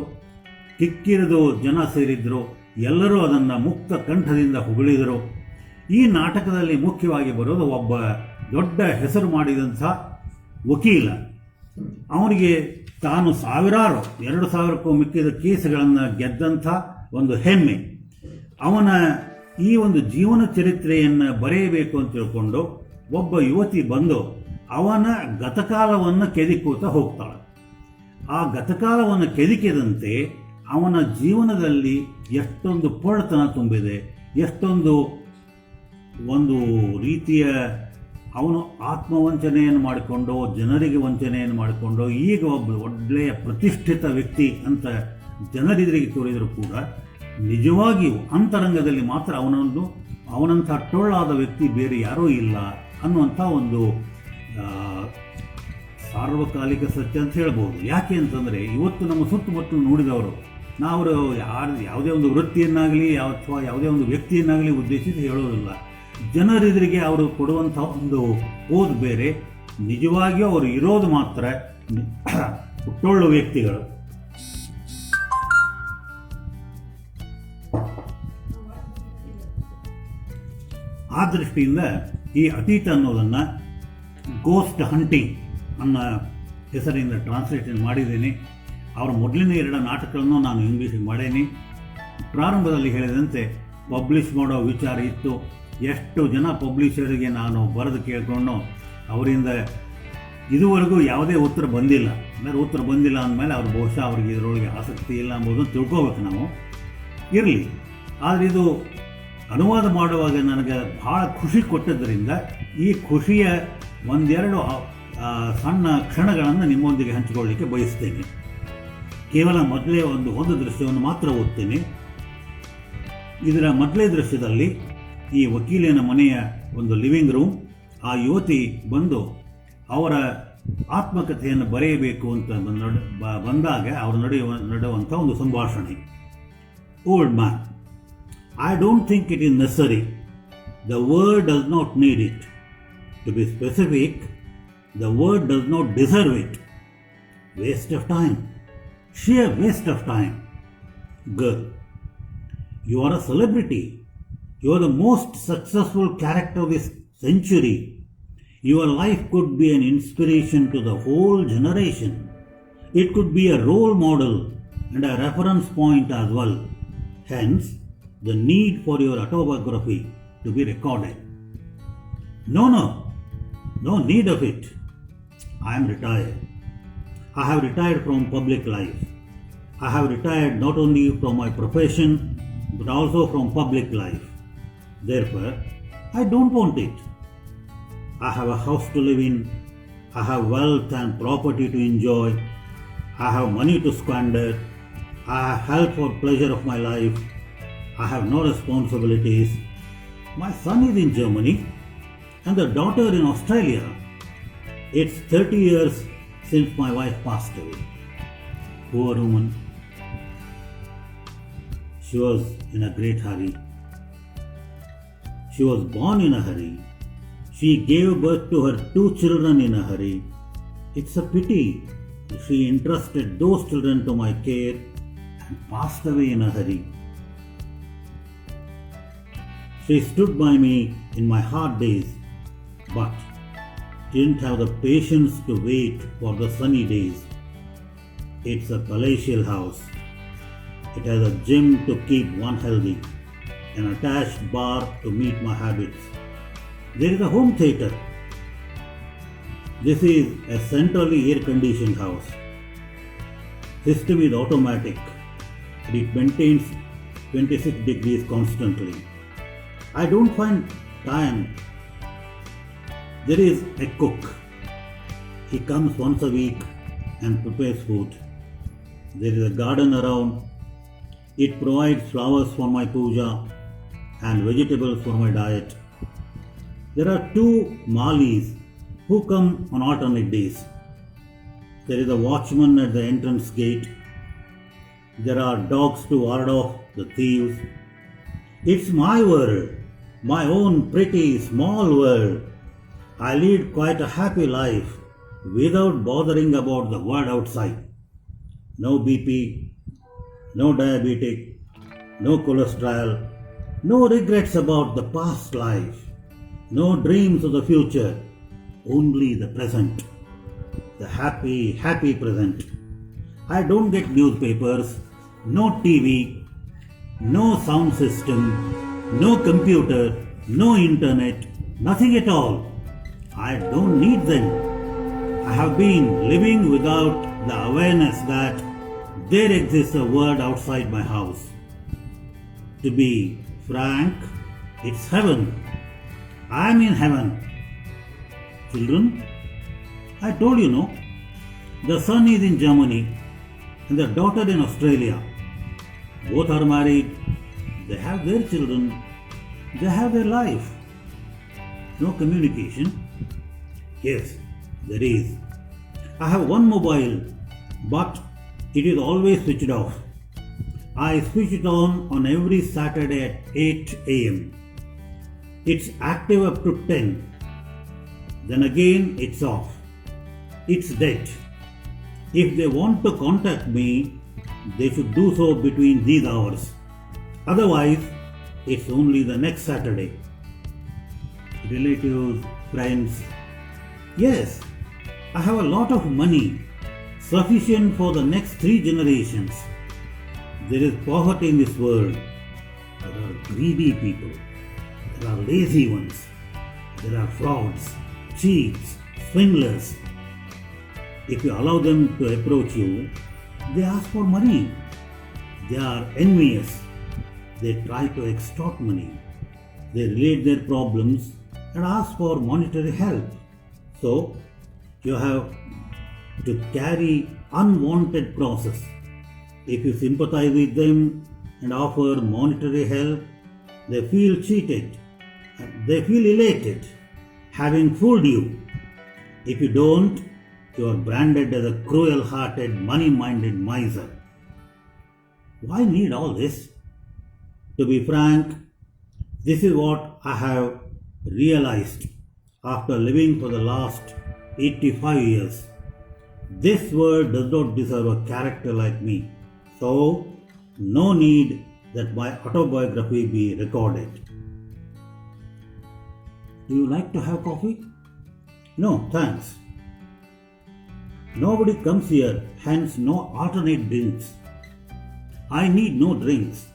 ಕಿಕ್ಕಿರಿದು ಜನ ಸೇರಿದ್ರು. ಎಲ್ಲರೂ ಅದನ್ನು ಮುಕ್ತ ಕಂಠದಿಂದ ಹೊಗಳಿದರು. ಈ ನಾಟಕದಲ್ಲಿ ಮುಖ್ಯವಾಗಿ ಬರೋದು ಒಬ್ಬ ದೊಡ್ಡ ಹೆಸರು ಮಾಡಿದಂಥ ವಕೀಲ. ಅವನಿಗೆ ತಾನು ಸಾವಿರಾರು 2,000ಕ್ಕೂ ಮಿಕ್ಕಿದ ಕೇಸುಗಳನ್ನು ಗೆದ್ದಂಥ ಒಂದು ಹೆಮ್ಮೆ. ಅವನ ಈ ಒಂದು ಜೀವನ ಚರಿತ್ರೆಯನ್ನು ಬರೆಯಬೇಕು ಅಂತ ತಿಳ್ಕೊಂಡು ಒಬ್ಬ ಯುವತಿ ಬಂದು ಅವನ ಗತಕಾಲವನ್ನು ಕೆದಿಕೂತ ಹೋಗ್ತಾಳೆ. ಆ ಗತಕಾಲವನ್ನು ಕೆದಿಕಿದಂತೆ ಅವನ ಜೀವನದಲ್ಲಿ ಎಷ್ಟೊಂದು ಪೊಳ್ತನ ತುಂಬಿದೆ, ಎಷ್ಟೊಂದು ಒಂದು ರೀತಿಯ ಅವನು ಆತ್ಮವಂಚನೆಯನ್ನು ಮಾಡಿಕೊಂಡು, ಜನರಿಗೆ ವಂಚನೆಯನ್ನು ಮಾಡಿಕೊಂಡು, ಈಗ ಒಬ್ಬ ಒಳ್ಳೆಯ ಪ್ರತಿಷ್ಠಿತ ವ್ಯಕ್ತಿ ಅಂತ ಜನರೆದುರಿಗೆ ತೋರಿದರೂ ಕೂಡ ನಿಜವಾಗಿಯೂ ಅಂತರಂಗದಲ್ಲಿ ಮಾತ್ರ ಅವನಂಥ ಟೊಳ್ಳಾದ ವ್ಯಕ್ತಿ ಬೇರೆ ಯಾರೂ ಇಲ್ಲ ಅನ್ನುವಂಥ ಒಂದು ಸಾರ್ವಕಾಲಿಕ ಸತ್ಯ ಅಂತ ಹೇಳ್ಬೋದು. ಯಾಕೆ ಅಂತಂದರೆ ಇವತ್ತು ನಮ್ಮ ಸುತ್ತಮುತ್ತಲು ನೋಡಿದವರು ನಾವು ಯಾವುದೇ ಒಂದು ವೃತ್ತಿಯನ್ನಾಗಲಿ ಅಥವಾ ಯಾವುದೇ ಒಂದು ವ್ಯಕ್ತಿಯನ್ನಾಗಲಿ ಉದ್ದೇಶಿಸಿ ಹೇಳೋದಿಲ್ಲ. ಜನರೆದುರಿಗೆ ಅವರು ಕೊಡುವಂಥ ಒಂದು ಓದು ಬೇರೆ, ನಿಜವಾಗಿಯೂ ಅವರು ಇರೋದು ಮಾತ್ರ ಟೊಳ್ಳು ವ್ಯಕ್ತಿಗಳು. ಆ ದೃಷ್ಟಿಯಿಂದ ಈ ಅತೀತ ಅನ್ನೋದನ್ನು ಗೋಸ್ಟ್ ಹಂಟಿಂಗ್ ಅನ್ನೋ ಹೆಸರಿಂದ ಟ್ರಾನ್ಸ್ಲೇಷನ್ ಮಾಡಿದ್ದೀನಿ. ಅವರ ಮೊದಲಿನ 2 ನಾಟಕಗಳನ್ನು ನಾನು ಇಂಗ್ಲೀಷಿಗೆ ಮಾಡೇನಿ. ಪ್ರಾರಂಭದಲ್ಲಿ ಹೇಳಿದಂತೆ ಪಬ್ಲಿಷ್ ಮಾಡೋ ವಿಚಾರ ಇತ್ತು. ಎಷ್ಟು ಜನ ಪಬ್ಲಿಷರಿಗೆ ನಾನು ಬರೆದು ಕೇಳಿಕೊಂಡು ಅವರಿಂದ ಇದುವರೆಗೂ ಯಾವುದೇ ಉತ್ತರ ಬಂದಿಲ್ಲ. ಅಂದರೆ ಉತ್ತರ ಬಂದಿಲ್ಲ ಅಂದಮೇಲೆ ಅವ್ರು ಬಹುಶಃ ಅವ್ರಿಗೆ ಇದರೊಳಗೆ ಆಸಕ್ತಿ ಇಲ್ಲ ಎಂಬುದನ್ನು ತಿಳ್ಕೋಬೇಕು ನಾವು. ಇರಲಿ, ಆದರೆ ಇದು ಅನುವಾದ ಮಾಡುವಾಗ ನನಗೆ ಭಾಳ ಖುಷಿ ಕೊಟ್ಟಿದ್ದರಿಂದ ಈ ಖುಷಿಯ ಒಂದೆರಡು ಸಣ್ಣ ಕ್ಷಣಗಳನ್ನು ನಿಮ್ಮೊಂದಿಗೆ ಹಂಚಿಕೊಳ್ಳಲಿಕ್ಕೆ ಬಯಸ್ತೇನೆ. ಕೇವಲ ಮೊದಲೇ ಒಂದು ದೃಶ್ಯವನ್ನು ಮಾತ್ರ ಓದ್ತೇನೆ. ಇದರ ಮೊದಲೇ ದೃಶ್ಯದಲ್ಲಿ ಈ ವಕೀಲನ ಮನೆಯ ಒಂದು ಲಿವಿಂಗ್ ರೂಮ್, ಆ ಯುವತಿ ಬಂದು ಅವರ ಆತ್ಮಕಥೆಯನ್ನು ಬರೆಯಬೇಕು ಅಂತ ಬಂದಾಗ ಅವರು ನಡೆಯುವಂಥ ಒಂದು ಸಂಭಾಷಣೆ. Old man, I don't think it is necessary. The word does not need it. To be specific, the word does not deserve it. Waste of time. Sheer waste of time. Girl, you are a celebrity. You are the most successful character of this century. Your life could be an inspiration to the whole generation. It could be a role model and a reference point as well. Hence, the need for your autobiography to be recorded. No need of it. I am retired. I have retired from public life. I have retired not only from my profession but also from public life. Therefore, I don't want it. I have a house to live in. I have wealth and property to enjoy. I have money to squander. I have health for pleasure of my life. I have no responsibilities. My son is in Germany and the daughter in Australia. It's 30 years since my wife passed away. Poor woman. She was in a great hurry. She was born in a hurry. She gave birth to her 2 children in a hurry. It's a pity she entrusted those children to my care and passed away in a hurry. She stood by me in my hard days, but didn't have the patience to wait for the sunny days. It's a palatial house. It has a gym to keep one healthy, an attached bar to meet my habits. There is a home theater. This is a centrally air-conditioned house. System is automatic. It maintains 26 degrees constantly. I don't find time. There is a cook. He comes once a week and prepares food. There is a garden around. It provides flowers for my puja and vegetables for my diet. There are 2 Malis who come on alternate days. There is a watchman at the entrance gate. There are dogs to ward off the thieves. It's my world, my own pretty small world. I lead quite a happy life without bothering about the world outside. No BP, no diabetic, no cholesterol, no regrets about the past life, no dreams of the future, only the present, the happy, happy present. I don't get newspapers, no TV, no sound system, no computer, no internet, nothing at all. I don't need them. I have been living without the awareness that there exists a world outside my house. To be frank, it's heaven. I'm in heaven. Children, I told you no. The son is in Germany and the daughter in Australia. Both are married. They have their children. They have their life. No communication. Yes, there is. I have one mobile, but it is always switched off. I switch it on every Saturday at 8 am. It's active up to 10. Then again it's off. It's dead. If they want to contact me, they should do so between these hours. Otherwise, it's only the next Saturday. Relatives, friends. Yes, I have a lot of money, sufficient for the next 3 generations. There is poverty in this world. There are greedy people. There are lazy ones. There are frauds, cheats, swindlers. If you allow them to approach you, they ask for money. They are envious. They try to extort money. They relate their problems and ask for monetary help. So, you have to carry unwanted process. If you sympathize with them and offer monetary help, they feel cheated. They feel elated, having fooled you. If you don't, you are branded as a cruel-hearted, money-minded miser. Why need all this? To be frank, this is what I have realized after living for the last 85 years. This world does not deserve a character like me. So, no need that my autobiography be recorded. Do you like to have coffee? No, thanks. Nobody comes here, hence no alternate drinks. I need no drinks.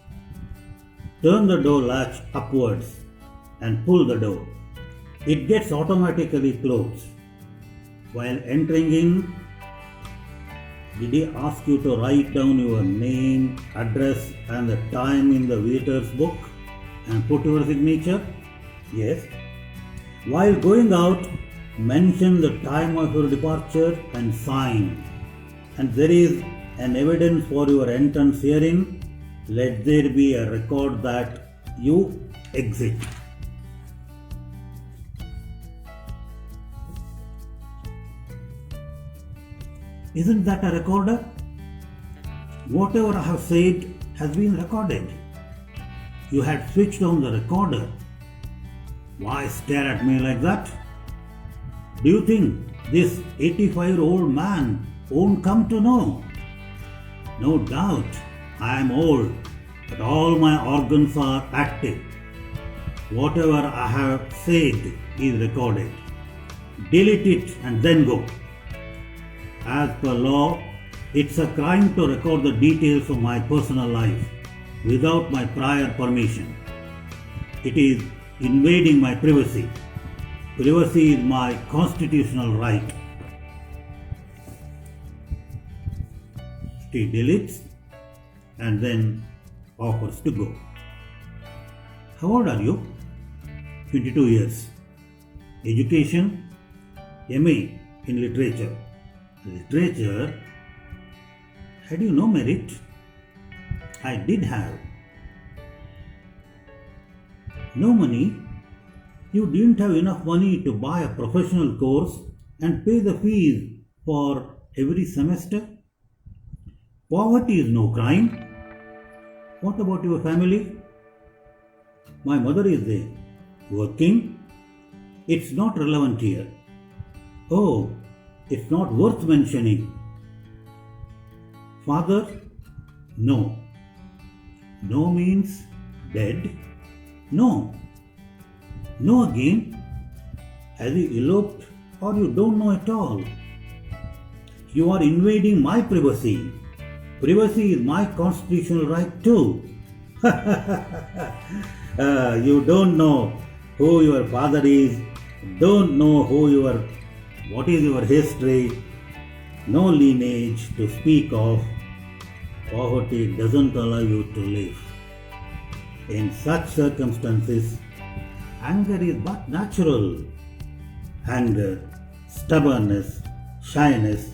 Turn the door latch upwards and pull the door. It gets automatically closed. While entering in, did he ask you to write down your name, address and the time in the visitor's book and put your signature? Yes. While going out, mention the time of your departure and sign. And there is an evidence for your entrance herein. Let there be a record that you exit. Isn't that a recorder? Whatever I have said has been recorded. You had switched on the recorder. Why stare at me like that? Do you think this 85-year-old man won't come to know? No doubt, I am old, but all my organs are active. Whatever I have said is recorded. Delete it and then go. As per law, it's a crime to record the details of my personal life without my prior permission. It is invading my privacy. Privacy is my constitutional right. He deletes and then offers to go. How old are you? 22 years. Education? MA in literature. Literature? Had you no merit? I did have. No money? You didn't have enough money to buy a professional course and pay the fees for every semester? Poverty is no crime. What about your family? My mother is there, working. It's not relevant here. Oh, it's not worth mentioning. Father? No. No means dead. No. No again. Have you eloped or you don't know at all? You are invading my privacy. Privacy is my constitutional right too. You don't know who your father is, don't know what is your history, no lineage to speak of. Poverty doesn't allow you to live. In such circumstances, anger is but natural. Anger, stubbornness, shyness,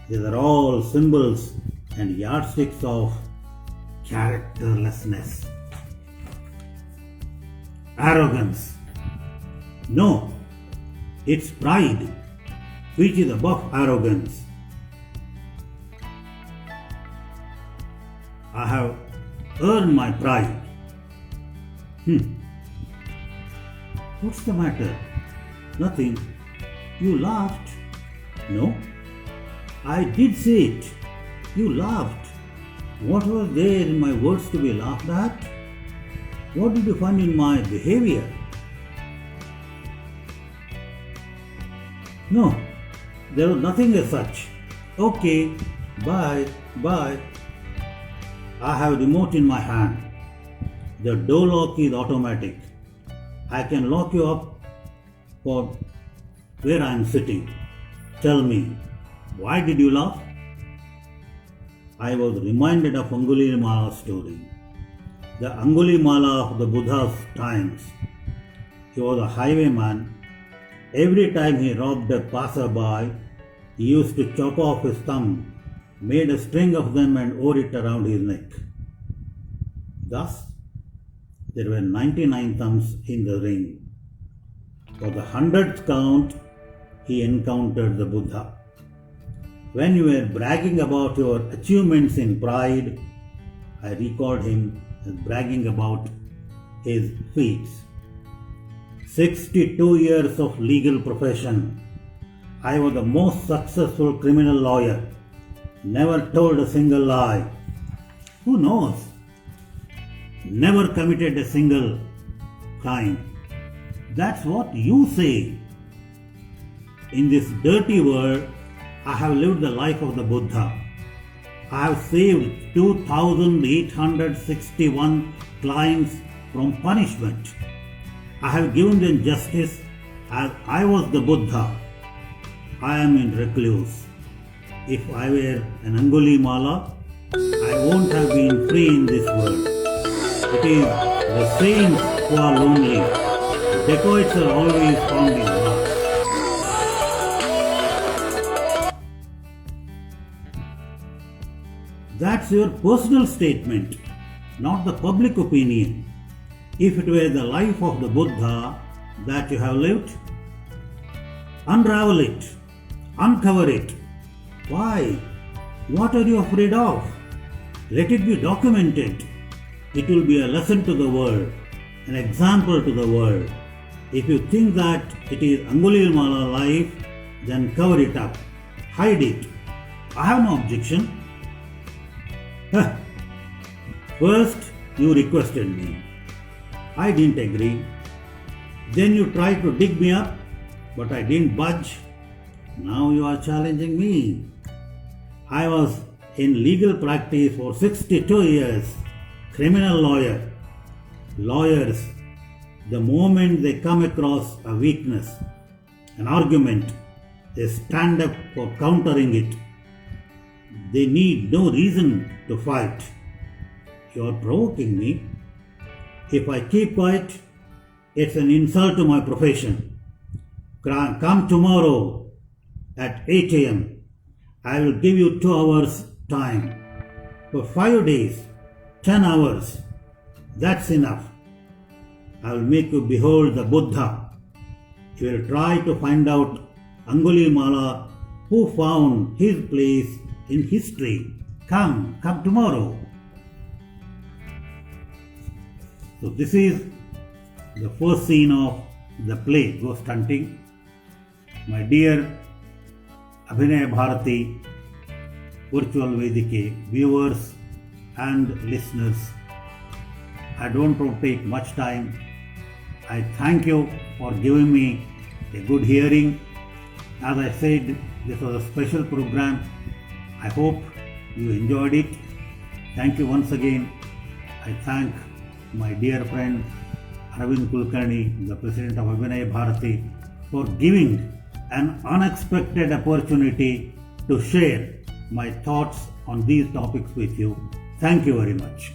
these are all symbols and yardsticks of characterlessness. Arrogance. No, it's pride which is above arrogance. I have earned my pride. What's the matter? Nothing. You laughed. No, I did say it. You laughed. What was there in my words to be laughed at? What did you find in my behavior? No, there was nothing as such. Okay, bye. I have a remote in my hand. The door lock is automatic. I can lock you up for where I am sitting. Tell me, why did you laugh? I was reminded of Angulimala's story. The Angulimala of the Buddha's times. He was a highwayman. Every time he robbed a passerby, he used to chop off his thumb, made a string of them and wore it around his neck. Thus, there were 99 thumbs in the ring. For the 100th count, he encountered the Buddha. When you were bragging about your achievements in pride, I recalled him as bragging about his feats. 62 years of legal profession. I was the most successful criminal lawyer. Never told a single lie. Who knows? Never committed a single crime. That's what you say. In this dirty world, I have lived the life of the Buddha. I have saved 2,861 clients from punishment. I have given them justice as I was the Buddha. I am in recluse. If I were an Angulimala, I won't have been free in this world. It is the saints who are lonely. Dacoits are always found in love. That's your personal statement, not the public opinion. If it were the life of the Buddha that you have lived, unravel it, uncover it. Why? What are you afraid of? Let it be documented. It will be a lesson to the world, an example to the world. If you think that it is Angulimala life, then cover it up, hide it. I have no objection. First, you requested me. I didn't agree. Then you tried to dig me up, but I didn't budge. Now you are challenging me. I was in legal practice for 62 years, criminal lawyer. Lawyers, the moment they come across a weakness, an argument, they stand up for countering it. They need no reason to fight. You are provoking me. If I keep quiet, it's an insult to my profession. Come tomorrow at 8 a.m. I will give you 2 hours time. For 5 days, 10 hours. That's enough. I will make you behold the Buddha. You will try to find out Angulimala who found his place in history. Come tomorrow. So this is the first scene of the play Ghost Hunting. My dear Abhinaya Bharati virtual Vedike viewers and listeners, I don't want to take much time. I thank you for giving me a good hearing. As I said, this was a special program. I hope you enjoyed it. Thank you once again. I thank my dear friend Arvind Kulkarni, the president of Abhinay Bharati, for giving an unexpected opportunity to share my thoughts on these topics with you. Thank you very much.